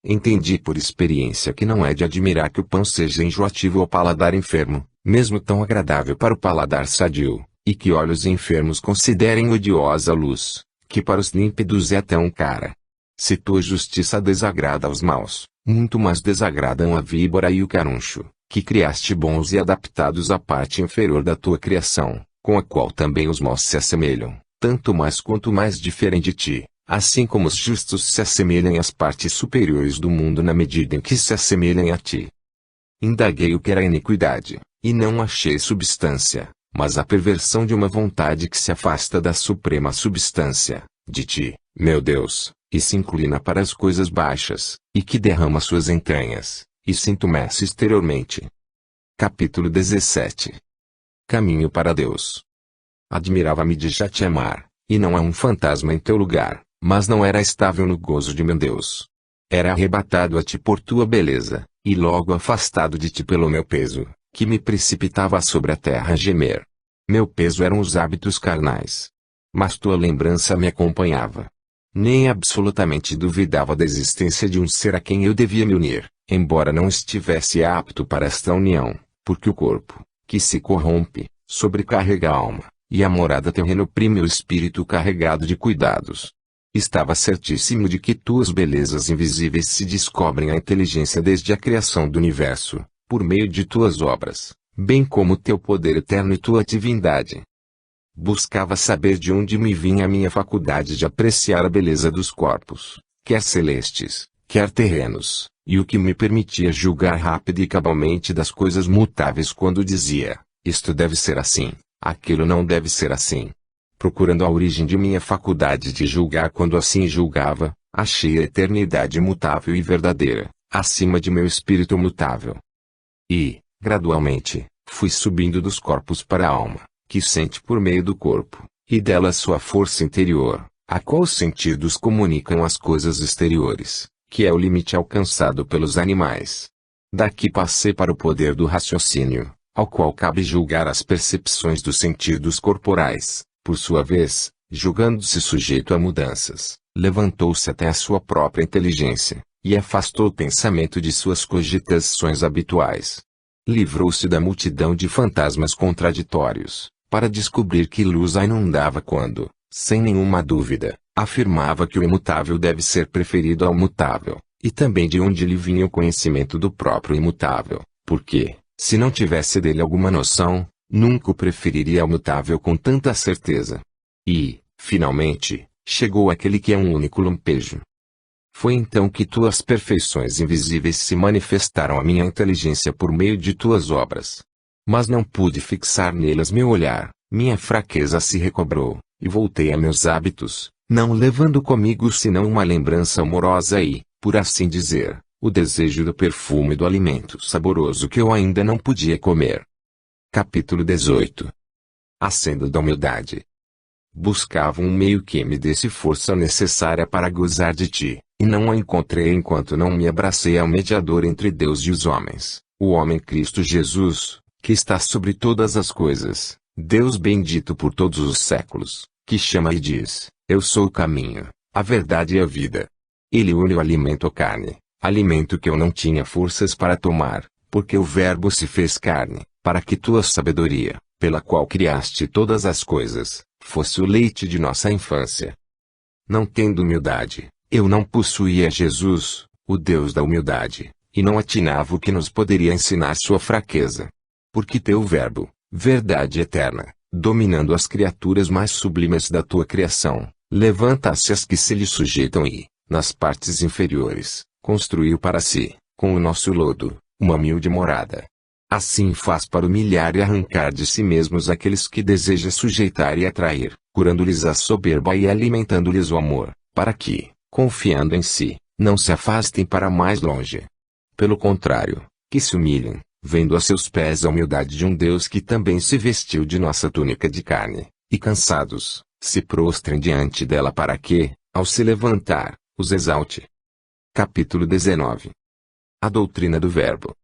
Entendi por experiência que não é de admirar que o pão seja enjoativo ao paladar enfermo, mesmo tão agradável para o paladar sadio, e que olhos enfermos considerem odiosa a luz, que para os límpidos é tão cara. Se tua justiça desagrada aos maus, muito mais desagradam a víbora e o caruncho, que criaste bons e adaptados à parte inferior da tua criação, com a qual também os maus se assemelham, tanto mais quanto mais diferem de ti, assim como os justos se assemelham às partes superiores do mundo na medida em que se assemelham a ti. Indaguei o que era iniquidade, e não achei substância, mas a perversão de uma vontade que se afasta da suprema substância, de ti, meu Deus, e se inclina para as coisas baixas, e que derrama suas entranhas, e se entumece exteriormente. Capítulo 17. Caminho para Deus. Admirava-me de já te amar, e não há um fantasma em teu lugar, mas não era estável no gozo de meu Deus. Era arrebatado a ti por tua beleza, e logo afastado de ti pelo meu peso, que me precipitava sobre a terra a gemer. Meu peso eram os hábitos carnais. Mas tua lembrança me acompanhava. Nem absolutamente duvidava da existência de um ser a quem eu devia me unir, embora não estivesse apto para esta união, porque o corpo, que se corrompe, sobrecarrega a alma, e a morada terrena oprime o espírito carregado de cuidados. Estava certíssimo de que tuas belezas invisíveis se descobrem à inteligência desde a criação do universo, por meio de tuas obras, bem como teu poder eterno e tua divindade. Buscava saber de onde me vinha a minha faculdade de apreciar a beleza dos corpos, quer celestes, quer terrenos, e o que me permitia julgar rápido e cabalmente das coisas mutáveis quando dizia, isto deve ser assim, aquilo não deve ser assim. Procurando a origem de minha faculdade de julgar quando assim julgava, achei a eternidade imutável e verdadeira, acima de meu espírito mutável. E, gradualmente, fui subindo dos corpos para a alma, que sente por meio do corpo, e dela sua força interior, a qual os sentidos comunicam às coisas exteriores, que é o limite alcançado pelos animais. Daqui passei para o poder do raciocínio, ao qual cabe julgar as percepções dos sentidos corporais, por sua vez, julgando-se sujeito a mudanças, levantou-se até a sua própria inteligência, e afastou o pensamento de suas cogitações habituais. Livrou-se da multidão de fantasmas contraditórios, para descobrir que luz a inundava quando, sem nenhuma dúvida, afirmava que o imutável deve ser preferido ao mutável, e também de onde lhe vinha o conhecimento do próprio imutável, porque, se não tivesse dele alguma noção, nunca o preferiria ao mutável com tanta certeza. E, finalmente, chegou aquele que é um único lampejo. Foi então que tuas perfeições invisíveis se manifestaram à minha inteligência por meio de tuas obras. Mas não pude fixar nelas meu olhar, minha fraqueza se recobrou, e voltei a meus hábitos, não levando comigo senão uma lembrança amorosa e, por assim dizer, o desejo do perfume do alimento saboroso que eu ainda não podia comer. Capítulo 18. A senda da humildade. Buscava um meio que me desse força necessária para gozar de ti, e não a encontrei enquanto não me abracei ao mediador entre Deus e os homens, o homem Cristo Jesus, que está sobre todas as coisas, Deus bendito por todos os séculos, que chama e diz, eu sou o caminho, a verdade e a vida. Ele une o alimento à carne, alimento que eu não tinha forças para tomar, porque o Verbo se fez carne, para que tua sabedoria, pela qual criaste todas as coisas, fosse o leite de nossa infância. Não tendo humildade, eu não possuía Jesus, o Deus da humildade, e não atinava o que nos poderia ensinar sua fraqueza. Porque teu Verbo, verdade eterna, dominando as criaturas mais sublimes da tua criação, levanta-se as que se lhe sujeitam e, nas partes inferiores, construiu para si, com o nosso lodo, uma humilde morada. Assim faz para humilhar e arrancar de si mesmos aqueles que deseja sujeitar e atrair, curando-lhes a soberba e alimentando-lhes o amor, para que, confiando em si, não se afastem para mais longe. Pelo contrário, que se humilhem, vendo a seus pés a humildade de um Deus que também se vestiu de nossa túnica de carne, e cansados, se prostrem diante dela para que, ao se levantar, os exalte. Capítulo 19. A doutrina do Verbo.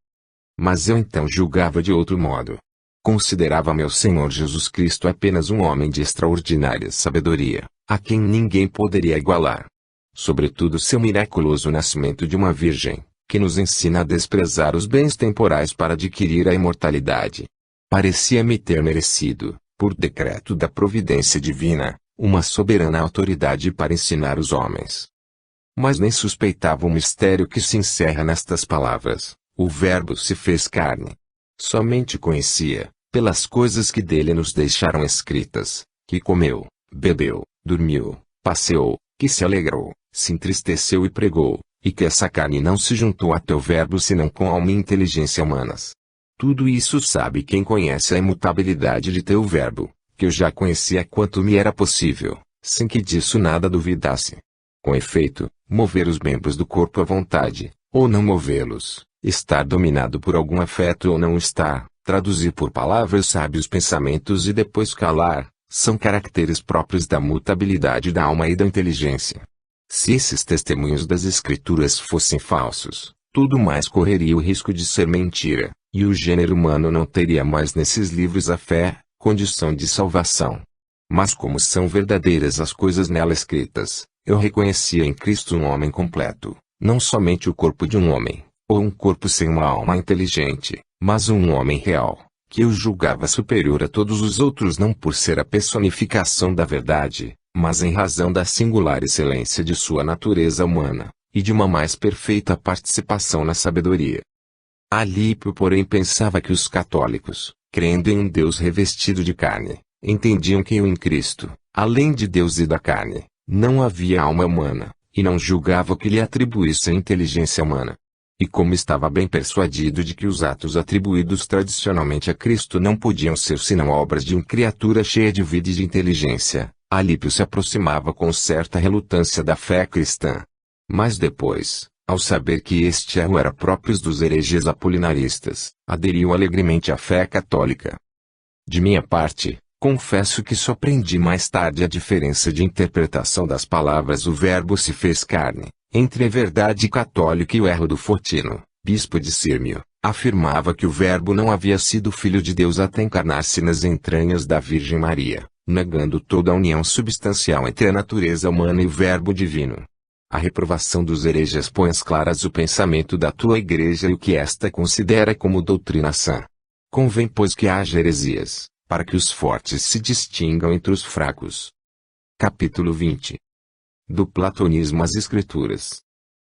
Mas eu então julgava de outro modo. Considerava meu Senhor Jesus Cristo apenas um homem de extraordinária sabedoria, a quem ninguém poderia igualar. Sobretudo seu miraculoso nascimento de uma virgem, que nos ensina a desprezar os bens temporais para adquirir a imortalidade. Parecia-me ter merecido, por decreto da providência divina, uma soberana autoridade para ensinar os homens. Mas nem suspeitava o mistério que se encerra nestas palavras. O Verbo se fez carne. Somente conhecia, pelas coisas que dele nos deixaram escritas, que comeu, bebeu, dormiu, passeou, que se alegrou, se entristeceu e pregou, e que essa carne não se juntou a teu Verbo senão com alma e inteligência humanas. Tudo isso sabe quem conhece a imutabilidade de teu Verbo, que eu já conhecia quanto me era possível, sem que disso nada duvidasse. Com efeito, mover os membros do corpo à vontade, ou não movê-los, estar dominado por algum afeto ou não estar, traduzir por palavras sábios pensamentos e depois calar, são caracteres próprios da mutabilidade da alma e da inteligência. Se esses testemunhos das Escrituras fossem falsos, tudo mais correria o risco de ser mentira, e o gênero humano não teria mais nesses livros a fé, condição de salvação. Mas como são verdadeiras as coisas nela escritas, eu reconhecia em Cristo um homem completo, não somente o corpo de um homem, ou um corpo sem uma alma inteligente, mas um homem real, que eu julgava superior a todos os outros não por ser a personificação da verdade, mas em razão da singular excelência de sua natureza humana, e de uma mais perfeita participação na sabedoria. Alípio porém pensava que os católicos, crendo em um Deus revestido de carne, entendiam que em Cristo, além de Deus e da carne, não havia alma humana, e não julgava que lhe atribuísse a inteligência humana. E como estava bem persuadido de que os atos atribuídos tradicionalmente a Cristo não podiam ser senão obras de uma criatura cheia de vida e de inteligência, Alípio se aproximava com certa relutância da fé cristã. Mas depois, ao saber que este erro era próprio dos hereges apolinaristas, aderiu alegremente à fé católica. De minha parte, confesso que só aprendi mais tarde a diferença de interpretação das palavras "o Verbo se fez carne", entre a verdade católica e o erro do Fotino, bispo de Sírmio. Afirmava que o Verbo não havia sido Filho de Deus até encarnar-se nas entranhas da Virgem Maria, negando toda a união substancial entre a natureza humana e o Verbo divino. A reprovação dos hereges põe às claras o pensamento da tua Igreja e o que esta considera como doutrina sã. Convém, pois, que haja heresias, para que os fortes se distingam entre os fracos. Capítulo 20. Do platonismo às Escrituras.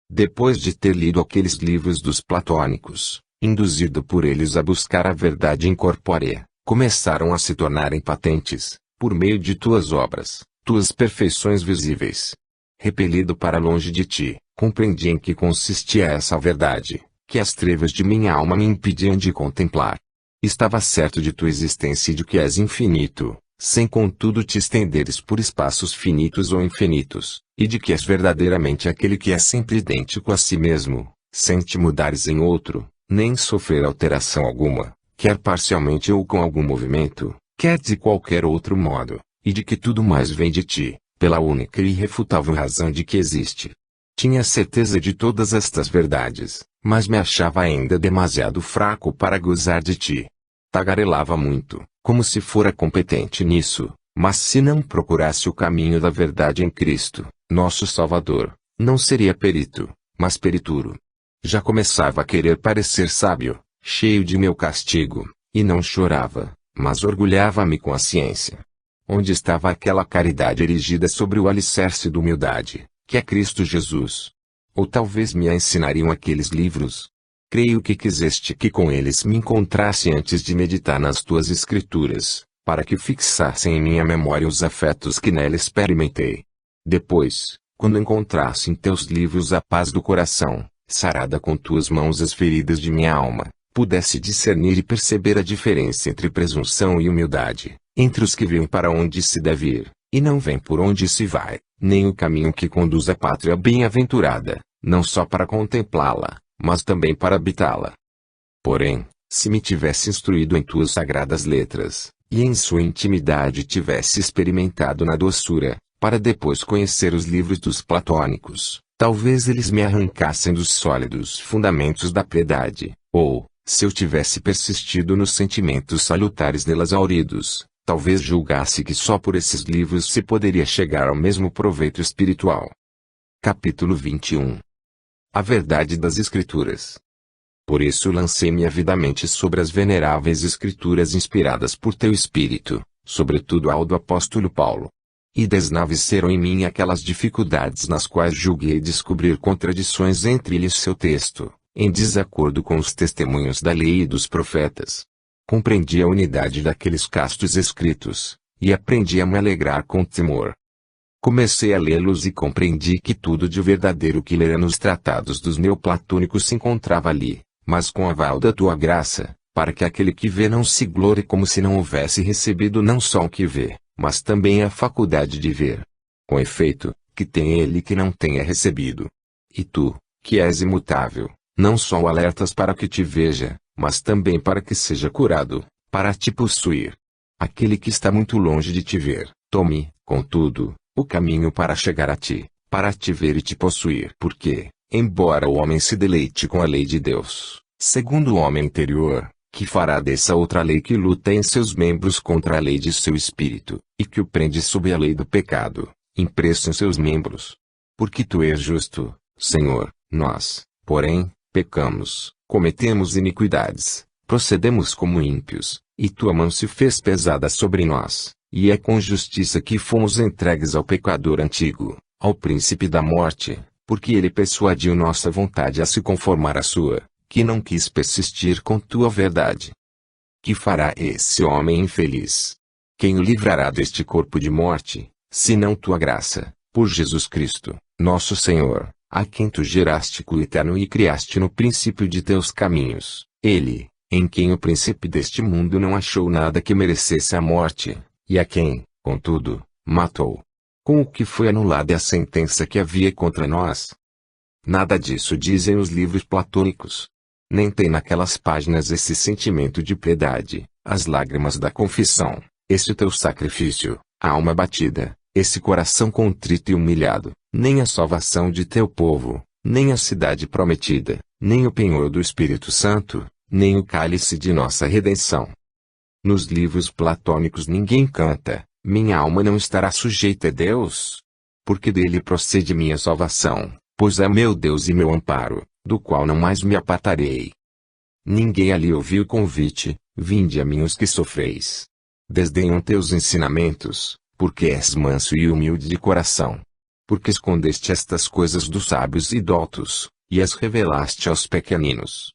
Depois de ter lido aqueles livros dos platônicos, induzido por eles a buscar a verdade incorpórea, começaram a se tornarem patentes, por meio de tuas obras, tuas perfeições visíveis. Repelido para longe de ti, compreendi em que consistia essa verdade, que as trevas de minha alma me impediam de contemplar. Estava certo de tua existência e de que és infinito, sem contudo te estenderes por espaços finitos ou infinitos, e de que és verdadeiramente aquele que é sempre idêntico a si mesmo, sem te mudares em outro, nem sofrer alteração alguma, quer parcialmente ou com algum movimento, quer de qualquer outro modo, e de que tudo mais vem de ti, pela única e irrefutável razão de que existe. Tinha certeza de todas estas verdades, mas me achava ainda demasiado fraco para gozar de ti. Tagarelava muito, como se fora competente nisso, mas se não procurasse o caminho da verdade em Cristo, nosso Salvador, não seria perito, mas perituro. Já começava a querer parecer sábio, cheio de meu castigo, e não chorava, mas orgulhava-me com a ciência. Onde estava aquela caridade erigida sobre o alicerce da humildade, que é Cristo Jesus? Ou talvez me a ensinariam aqueles livros? Creio que quiseste que com eles me encontrasse antes de meditar nas tuas escrituras, para que fixassem em minha memória os afetos que nela experimentei. Depois, quando encontrasse em teus livros a paz do coração, sarada com tuas mãos as feridas de minha alma, pudesse discernir e perceber a diferença entre presunção e humildade, entre os que vêm para onde se deve ir, e não vêm por onde se vai, nem o caminho que conduz à pátria bem-aventurada, não só para contemplá-la, mas também para habitá-la. Porém, se me tivesse instruído em tuas sagradas letras, e em sua intimidade tivesse experimentado na doçura, para depois conhecer os livros dos platônicos, talvez eles me arrancassem dos sólidos fundamentos da piedade, ou, se eu tivesse persistido nos sentimentos salutares nelas hauridos, talvez julgasse que só por esses livros se poderia chegar ao mesmo proveito espiritual. Capítulo 21. A verdade das Escrituras. Por isso lancei-me avidamente sobre as veneráveis Escrituras inspiradas por teu Espírito, sobretudo ao do apóstolo Paulo. E desnaveceram em mim aquelas dificuldades nas quais julguei descobrir contradições entre ele e seu texto, em desacordo com os testemunhos da lei e dos profetas. Compreendi a unidade daqueles castos escritos, e aprendi a me alegrar com temor. Comecei a lê-los e compreendi que tudo de verdadeiro que lera nos tratados dos neoplatônicos se encontrava ali, mas com aval da tua graça, para que aquele que vê não se glorie como se não houvesse recebido não só o que vê, mas também a faculdade de ver. Com efeito, que tem ele que não tenha recebido. E tu, que és imutável, não só o alertas para que te veja, mas também para que seja curado, para te possuir. Aquele que está muito longe de te ver, tome, contudo, o caminho para chegar a ti, para te ver e te possuir. Porque, embora o homem se deleite com a lei de Deus, segundo o homem interior, que fará dessa outra lei que luta em seus membros contra a lei de seu espírito, e que o prende sob a lei do pecado, impresso em seus membros. Porque tu és justo, Senhor, nós, porém, pecamos, cometemos iniquidades, procedemos como ímpios, e tua mão se fez pesada sobre nós, e é com justiça que fomos entregues ao pecador antigo, ao príncipe da morte, porque ele persuadiu nossa vontade a se conformar à sua, que não quis persistir com tua verdade. Que fará esse homem infeliz? Quem o livrará deste corpo de morte, senão tua graça, por Jesus Cristo, nosso Senhor? a quem tu geraste com o eterno e criaste no princípio de teus caminhos, ele, em quem o príncipe deste mundo não achou nada que merecesse a morte, e a quem, contudo, matou. Com o que foi anulada a sentença que havia contra nós. Nada disso dizem os livros platônicos. Nem tem naquelas páginas esse sentimento de piedade, as lágrimas da confissão, esse teu sacrifício, a alma batida, esse coração contrito e humilhado, nem a salvação de teu povo, nem a cidade prometida, nem o penhor do Espírito Santo, nem o cálice de nossa redenção. Nos livros platônicos ninguém canta, minha alma não estará sujeita a Deus. Porque dele procede minha salvação, pois é meu Deus e meu amparo, do qual não mais me apartarei. Ninguém ali ouviu o convite, vinde a mim os que sofreis. Desdenham teus ensinamentos, porque és manso e humilde de coração. Porque escondeste estas coisas dos sábios e doutos, e as revelaste aos pequeninos.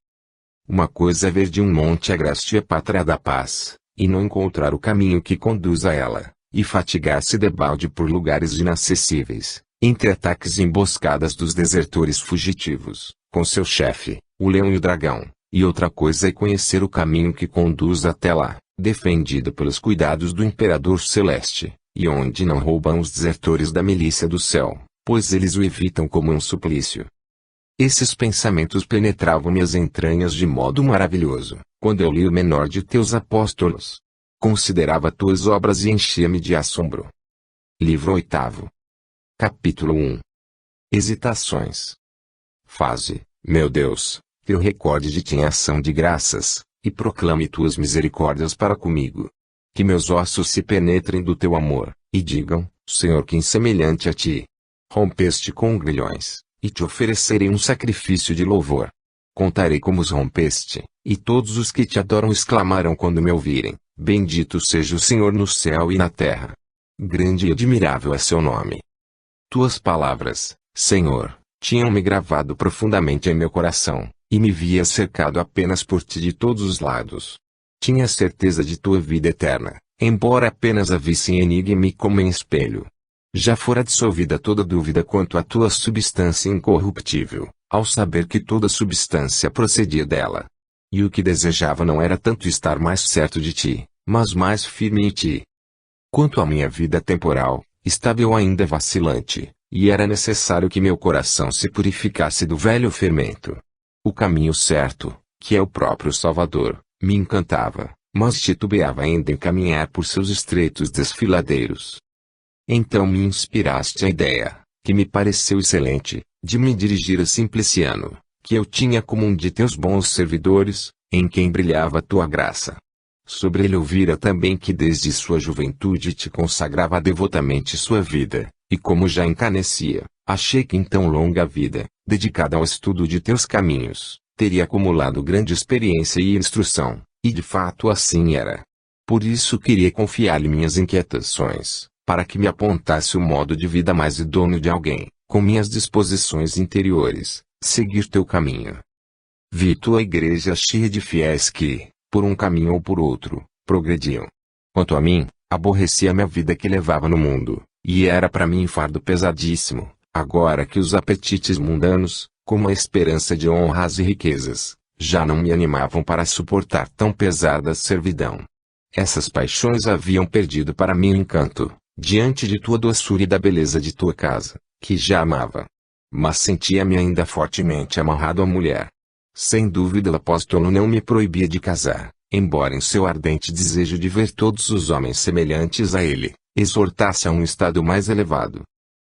Uma coisa é ver de um monte a graça e a pátria da paz, e não encontrar o caminho que conduz a ela, e fatigar-se debalde por lugares inacessíveis, entre ataques e emboscadas dos desertores fugitivos, com seu chefe, o leão e o dragão, e outra coisa é conhecer o caminho que conduz até lá, defendido pelos cuidados do imperador celeste, e onde não roubam os desertores da milícia do céu, pois eles o evitam como um suplício. Esses pensamentos penetravam minhas entranhas de modo maravilhoso, quando eu li o menor de teus apóstolos. Considerava tuas obras e enchia-me de assombro. Livro 8. Capítulo 1. Hesitações. Faze, meu Deus, que eu recorde de ti em ação de graças, e proclame tuas misericórdias para comigo. Que meus ossos se penetrem do teu amor, e digam, Senhor, quem semelhante a ti. Rompeste com grilhões, e te oferecerei um sacrifício de louvor. Contarei como os rompeste, e todos os que te adoram exclamarão quando me ouvirem, bendito seja o Senhor no céu e na terra. Grande e admirável é seu nome. Tuas palavras, Senhor, tinham-me gravado profundamente em meu coração, e me via cercado apenas por ti de todos os lados. Tinha certeza de tua vida eterna, embora apenas a visse em enigma e como em espelho. Já fora dissolvida toda dúvida quanto à tua substância incorruptível, ao saber que toda substância procedia dela. E o que desejava não era tanto estar mais certo de ti, mas mais firme em ti. Quanto à minha vida temporal, estava eu ainda vacilante, e era necessário que meu coração se purificasse do velho fermento. O caminho certo, que é o próprio Salvador, me encantava, mas titubeava ainda em caminhar por seus estreitos desfiladeiros. Então me inspiraste a ideia, que me pareceu excelente, de me dirigir a Simpliciano, que eu tinha como um de teus bons servidores, em quem brilhava a tua graça. Sobre ele ouvira também que desde sua juventude te consagrava devotamente sua vida, e como já encanecia, achei que em tão longa vida, dedicada ao estudo de teus caminhos, teria acumulado grande experiência e instrução, e de fato assim era. Por isso queria confiar-lhe minhas inquietações, para que me apontasse o modo de vida mais idôneo de alguém, com minhas disposições interiores, seguir teu caminho. Vi tua igreja cheia de fiéis que, por um caminho ou por outro, progrediam. Quanto a mim, aborrecia-me a vida que levava no mundo, e era para mim fardo pesadíssimo, agora que os apetites mundanos, como a esperança de honras e riquezas, já não me animavam para suportar tão pesada servidão. Essas paixões haviam perdido para mim o encanto, diante de tua doçura e da beleza de tua casa, que já amava. Mas sentia-me ainda fortemente amarrado à mulher. Sem dúvida o apóstolo não me proibia de casar, embora em seu ardente desejo de ver todos os homens semelhantes a ele, exortasse a um estado mais elevado.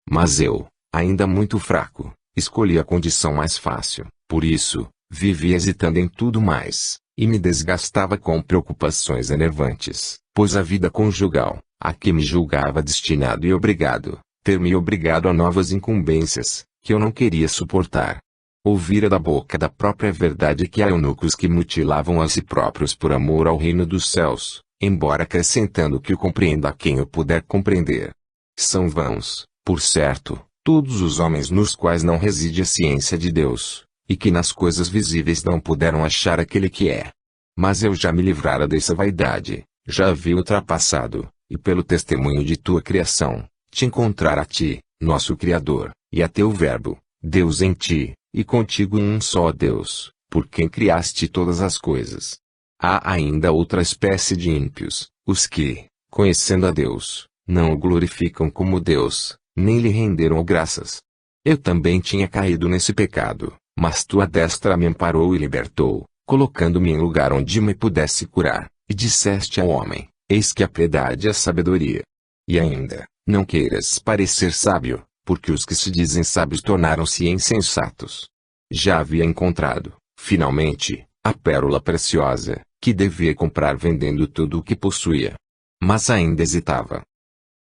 Mas eu, ainda muito fraco, escolhi a condição mais fácil, por isso, vivia hesitando em tudo mais, e me desgastava com preocupações enervantes, pois a vida conjugal, a que me julgava destinado e obrigado, ter-me obrigado a novas incumbências, que eu não queria suportar. Ouvira da boca da própria verdade que há eunucos que mutilavam a si próprios por amor ao reino dos céus, embora acrescentando que o compreenda a quem eu puder compreender. São vãos, por certo, todos os homens nos quais não reside a ciência de Deus, e que nas coisas visíveis não puderam achar aquele que é. Mas eu já me livrara dessa vaidade, já havia ultrapassado, e pelo testemunho de tua criação, te encontrar a ti, nosso Criador, e a teu Verbo, Deus em ti, e contigo um só Deus, por quem criaste todas as coisas. Há ainda outra espécie de ímpios, os que, conhecendo a Deus, não o glorificam como Deus, nem lhe renderam graças. Eu também tinha caído nesse pecado, mas tua destra me amparou e libertou, colocando-me em lugar onde me pudesse curar, e disseste ao homem, eis que a piedade é a sabedoria. E ainda, não queiras parecer sábio, porque os que se dizem sábios tornaram-se insensatos. Já havia encontrado, finalmente, a pérola preciosa, que devia comprar vendendo tudo o que possuía. Mas ainda hesitava.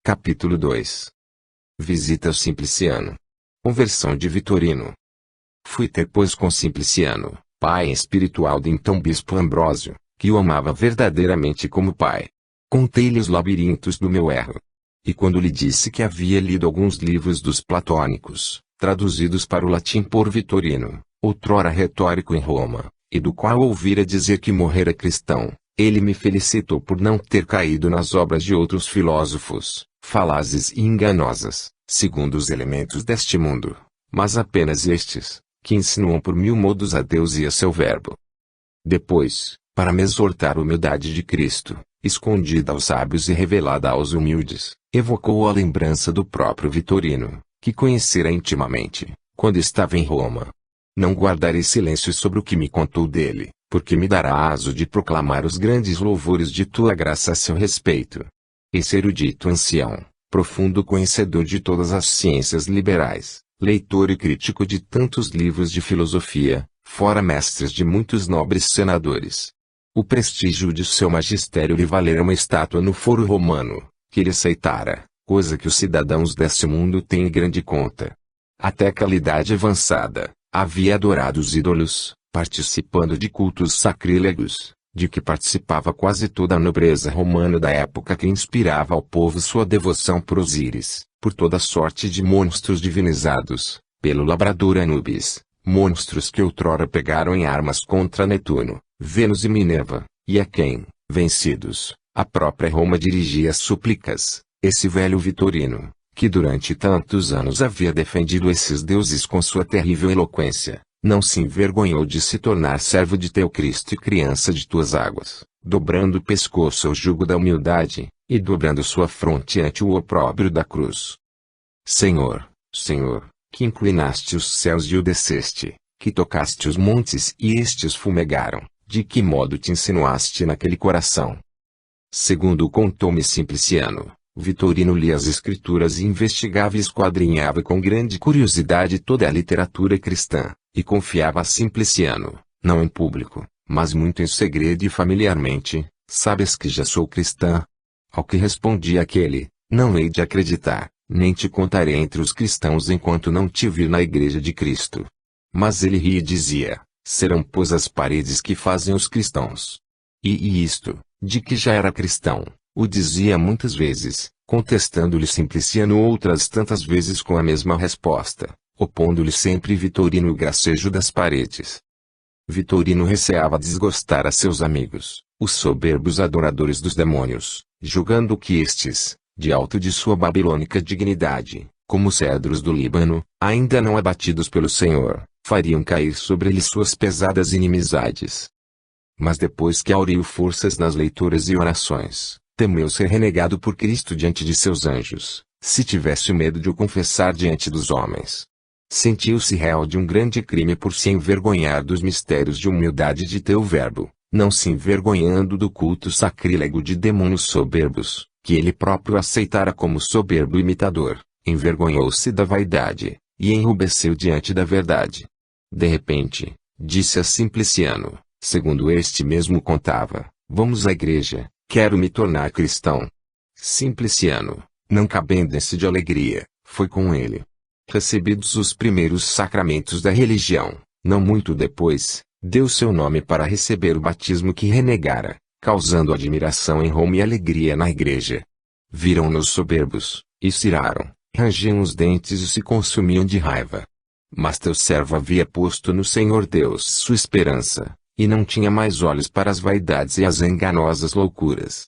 Capítulo 2. Visita ao Simpliciano. Conversão de Vitorino. Fui ter pois com Simpliciano, pai espiritual de então bispo Ambrósio, que o amava verdadeiramente como pai. Contei-lhe os labirintos do meu erro. E quando lhe disse que havia lido alguns livros dos platônicos, traduzidos para o latim por Vitorino, outrora retórico em Roma, e do qual ouvira dizer que morrera cristão, ele me felicitou por não ter caído nas obras de outros filósofos, falazes e enganosas, segundo os elementos deste mundo, mas apenas estes, que insinuam por mil modos a Deus e a seu verbo. Depois, para me exortar a humildade de Cristo, escondida aos sábios e revelada aos humildes, evocou a lembrança do próprio Vitorino, que conhecera intimamente, quando estava em Roma. Não guardarei silêncio sobre o que me contou dele, porque me dará aso de proclamar os grandes louvores de tua graça a seu respeito. Esse erudito ancião, profundo conhecedor de todas as ciências liberais, leitor e crítico de tantos livros de filosofia, fora mestres de muitos nobres senadores. O prestígio de seu magistério lhe valera uma estátua no foro romano, que ele aceitara, coisa que os cidadãos deste mundo têm grande conta. Até aquela idade avançada, havia adorado os ídolos, participando de cultos sacrílegos, de que participava quase toda a nobreza romana da época, que inspirava ao povo sua devoção por Osíris, por toda sorte de monstros divinizados, pelo labrador Anubis, monstros que outrora pegaram em armas contra Netuno, Vênus e Minerva, e a quem, vencidos, a própria Roma dirigia súplicas. Esse velho Vitorino, que durante tantos anos havia defendido esses deuses com sua terrível eloquência, não se envergonhou de se tornar servo de teu Cristo e criança de tuas águas, dobrando o pescoço ao jugo da humildade, e dobrando sua fronte ante o opróbrio da cruz. Senhor, Senhor, que inclinaste os céus e o desceste, que tocaste os montes e estes fumegaram, de que modo te insinuaste naquele coração? Segundo contou-me Simpliciano, Vitorino lia as escrituras e investigava e esquadrinhava com grande curiosidade toda a literatura cristã, e confiava a Simpliciano, não em público, mas muito em segredo e familiarmente, sabes que já sou cristã? Ao que respondia aquele, não hei de acreditar, nem te contarei entre os cristãos enquanto não te vir na igreja de Cristo. Mas ele ria e dizia, serão pois as paredes que fazem os cristãos. E isto, de que já era cristão, o dizia muitas vezes, contestando-lhe Simpliciano outras tantas vezes com a mesma resposta, opondo-lhe sempre Vitorino o gracejo das paredes. Vitorino receava desgostar a seus amigos, os soberbos adoradores dos demônios, julgando que estes, de alto de sua babilônica dignidade, como cedros do Líbano, ainda não abatidos pelo Senhor, fariam cair sobre ele suas pesadas inimizades. Mas depois que auriu forças nas leituras e orações, temeu ser renegado por Cristo diante de seus anjos, se tivesse medo de o confessar diante dos homens. Sentiu-se réu de um grande crime por se envergonhar dos mistérios de humildade de teu verbo, não se envergonhando do culto sacrílego de demônios soberbos, que ele próprio aceitara como soberbo imitador, envergonhou-se da vaidade, e enrubesceu diante da verdade. De repente, disse a Simpliciano, segundo este mesmo contava, vamos à igreja, quero me tornar cristão. Simpliciano, não cabendo-se de alegria, foi com ele. Recebidos os primeiros sacramentos da religião, não muito depois, deu seu nome para receber o batismo que renegara, causando admiração em Roma e alegria na igreja. Viram-nos soberbos, e se iraram, rangiam os dentes e se consumiam de raiva. Mas teu servo havia posto no Senhor Deus sua esperança, e não tinha mais olhos para as vaidades e as enganosas loucuras.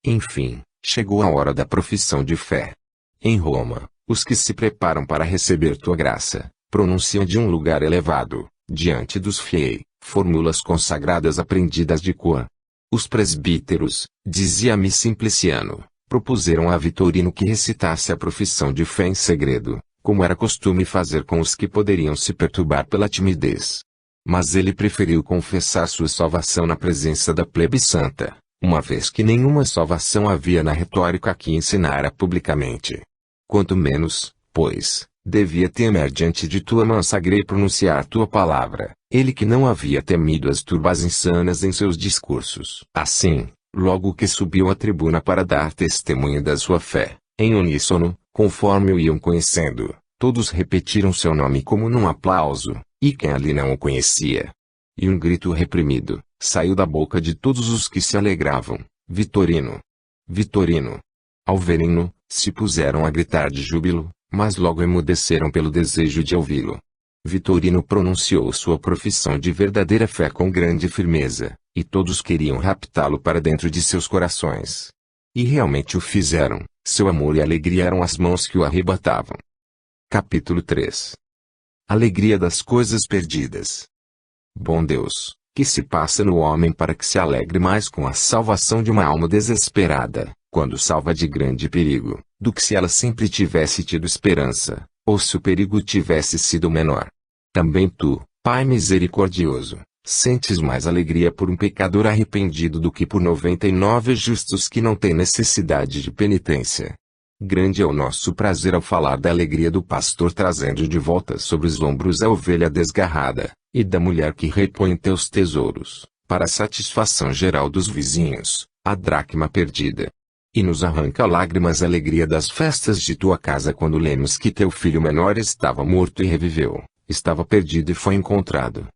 Enfim, chegou a hora da profissão de fé. Em Roma, os que se preparam para receber tua graça, pronuncia de um lugar elevado, diante dos fiéis, fórmulas consagradas aprendidas de cor. Os presbíteros, dizia-me Simpliciano, propuseram a Vitorino que recitasse a profissão de fé em segredo, como era costume fazer com os que poderiam se perturbar pela timidez. Mas ele preferiu confessar sua salvação na presença da plebe santa, uma vez que nenhuma salvação havia na retórica que ensinara publicamente. Quanto menos, pois, devia temer diante de tua mansa grei pronunciar tua palavra, ele que não havia temido as turbas insanas em seus discursos. Assim, logo que subiu à tribuna para dar testemunho da sua fé, em uníssono, conforme o iam conhecendo, todos repetiram seu nome como num aplauso, e quem ali não o conhecia. E um grito reprimido, saiu da boca de todos os que se alegravam: Vitorino! Vitorino! Ao verem-no, se puseram a gritar de júbilo, mas logo emudeceram pelo desejo de ouvi-lo. Vitorino pronunciou sua profissão de verdadeira fé com grande firmeza, e todos queriam raptá-lo para dentro de seus corações. E realmente o fizeram, seu amor e alegria eram as mãos que o arrebatavam. Capítulo 3. Alegria das coisas perdidas. Bom Deus, que se passa no homem para que se alegre mais com a salvação de uma alma desesperada, quando salva de grande perigo, do que se ela sempre tivesse tido esperança, ou se o perigo tivesse sido menor. Também tu, Pai misericordioso, sentes mais alegria por um pecador arrependido do que por 99 justos que não têm necessidade de penitência. Grande é o nosso prazer ao falar da alegria do pastor trazendo de volta sobre os ombros a ovelha desgarrada, e da mulher que repõe teus tesouros, para a satisfação geral dos vizinhos, a dracma perdida. E nos arranca lágrimas a alegria das festas de tua casa quando lemos que teu filho menor estava morto e reviveu, estava perdido e foi encontrado.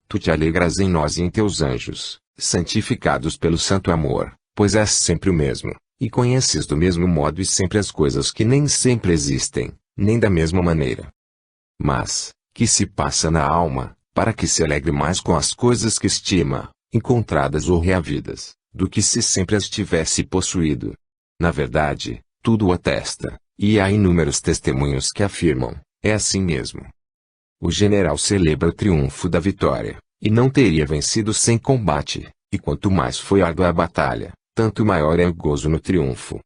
Tu te alegras em nós e em teus anjos, santificados pelo santo amor, pois és sempre o mesmo, e conheces do mesmo modo e sempre as coisas que nem sempre existem, nem da mesma maneira. Mas, que se passa na alma, para que se alegre mais com as coisas que estima, encontradas ou reavidas, do que se sempre as tivesse possuído. Na verdade, tudo o atesta, e há inúmeros testemunhos que afirmam, é assim mesmo. O general celebra o triunfo da vitória, e não teria vencido sem combate, e quanto mais foi árdua a batalha, tanto maior é o gozo no triunfo.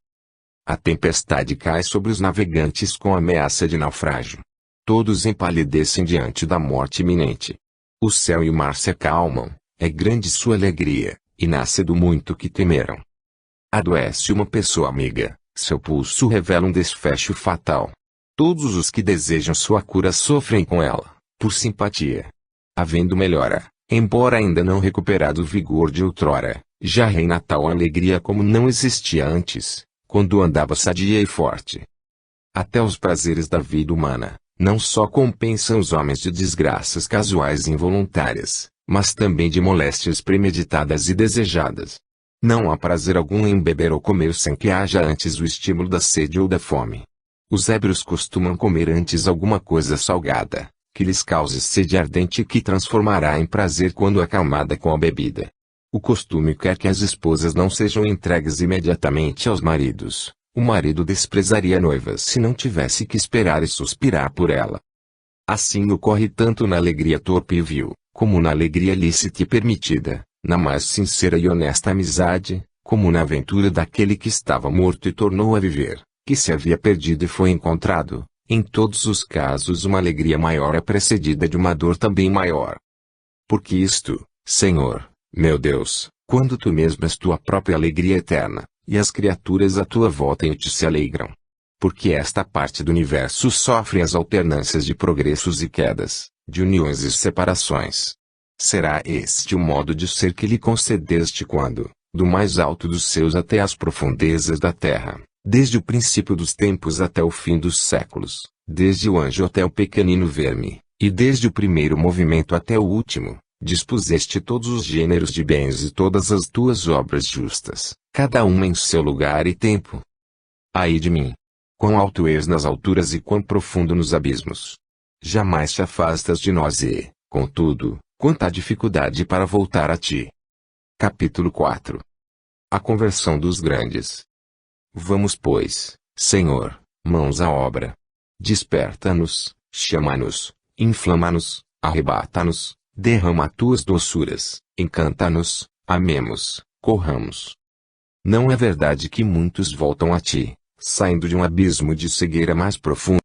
A tempestade cai sobre os navegantes com ameaça de naufrágio. Todos empalidecem diante da morte iminente. O céu e o mar se acalmam, é grande sua alegria, e nasce do muito que temeram. Adoece uma pessoa amiga, seu pulso revela um desfecho fatal. Todos os que desejam sua cura sofrem com ela, por simpatia. Havendo melhora, embora ainda não recuperado o vigor de outrora, já reina tal alegria como não existia antes, quando andava sadia e forte. Até os prazeres da vida humana, não só compensam os homens de desgraças casuais e involuntárias, mas também de moléstias premeditadas e desejadas. Não há prazer algum em beber ou comer sem que haja antes o estímulo da sede ou da fome. Os ébrios costumam comer antes alguma coisa salgada, que lhes cause sede ardente e que transformará em prazer quando acalmada com a bebida. O costume quer que as esposas não sejam entregues imediatamente aos maridos. O marido desprezaria a noiva se não tivesse que esperar e suspirar por ela. Assim ocorre tanto na alegria torpe e vil, como na alegria lícita e permitida, na mais sincera e honesta amizade, como na aventura daquele que estava morto e tornou a viver, que se havia perdido e foi encontrado. Em todos os casos uma alegria maior é precedida de uma dor também maior. Porque isto, Senhor, meu Deus, quando tu mesmo és tua própria alegria eterna, e as criaturas à tua volta em ti se alegram. Porque esta parte do universo sofre as alternâncias de progressos e quedas, de uniões e separações. Será este o modo de ser que lhe concedeste quando, do mais alto dos céus até as profundezas da terra, desde o princípio dos tempos até o fim dos séculos, desde o anjo até o pequenino verme, e desde o primeiro movimento até o último, dispuseste todos os gêneros de bens e todas as tuas obras justas, cada uma em seu lugar e tempo. Ai de mim! Quão alto és nas alturas e quão profundo nos abismos! Jamais te afastas de nós e, contudo, quanta dificuldade para voltar a ti. Capítulo 4. A conversão dos grandes. Vamos pois, Senhor, mãos à obra. Desperta-nos, chama-nos, inflama-nos, arrebata-nos, derrama tuas doçuras, encanta-nos, amemos, corramos. Não é verdade que muitos voltam a ti, saindo de um abismo de cegueira mais profundo?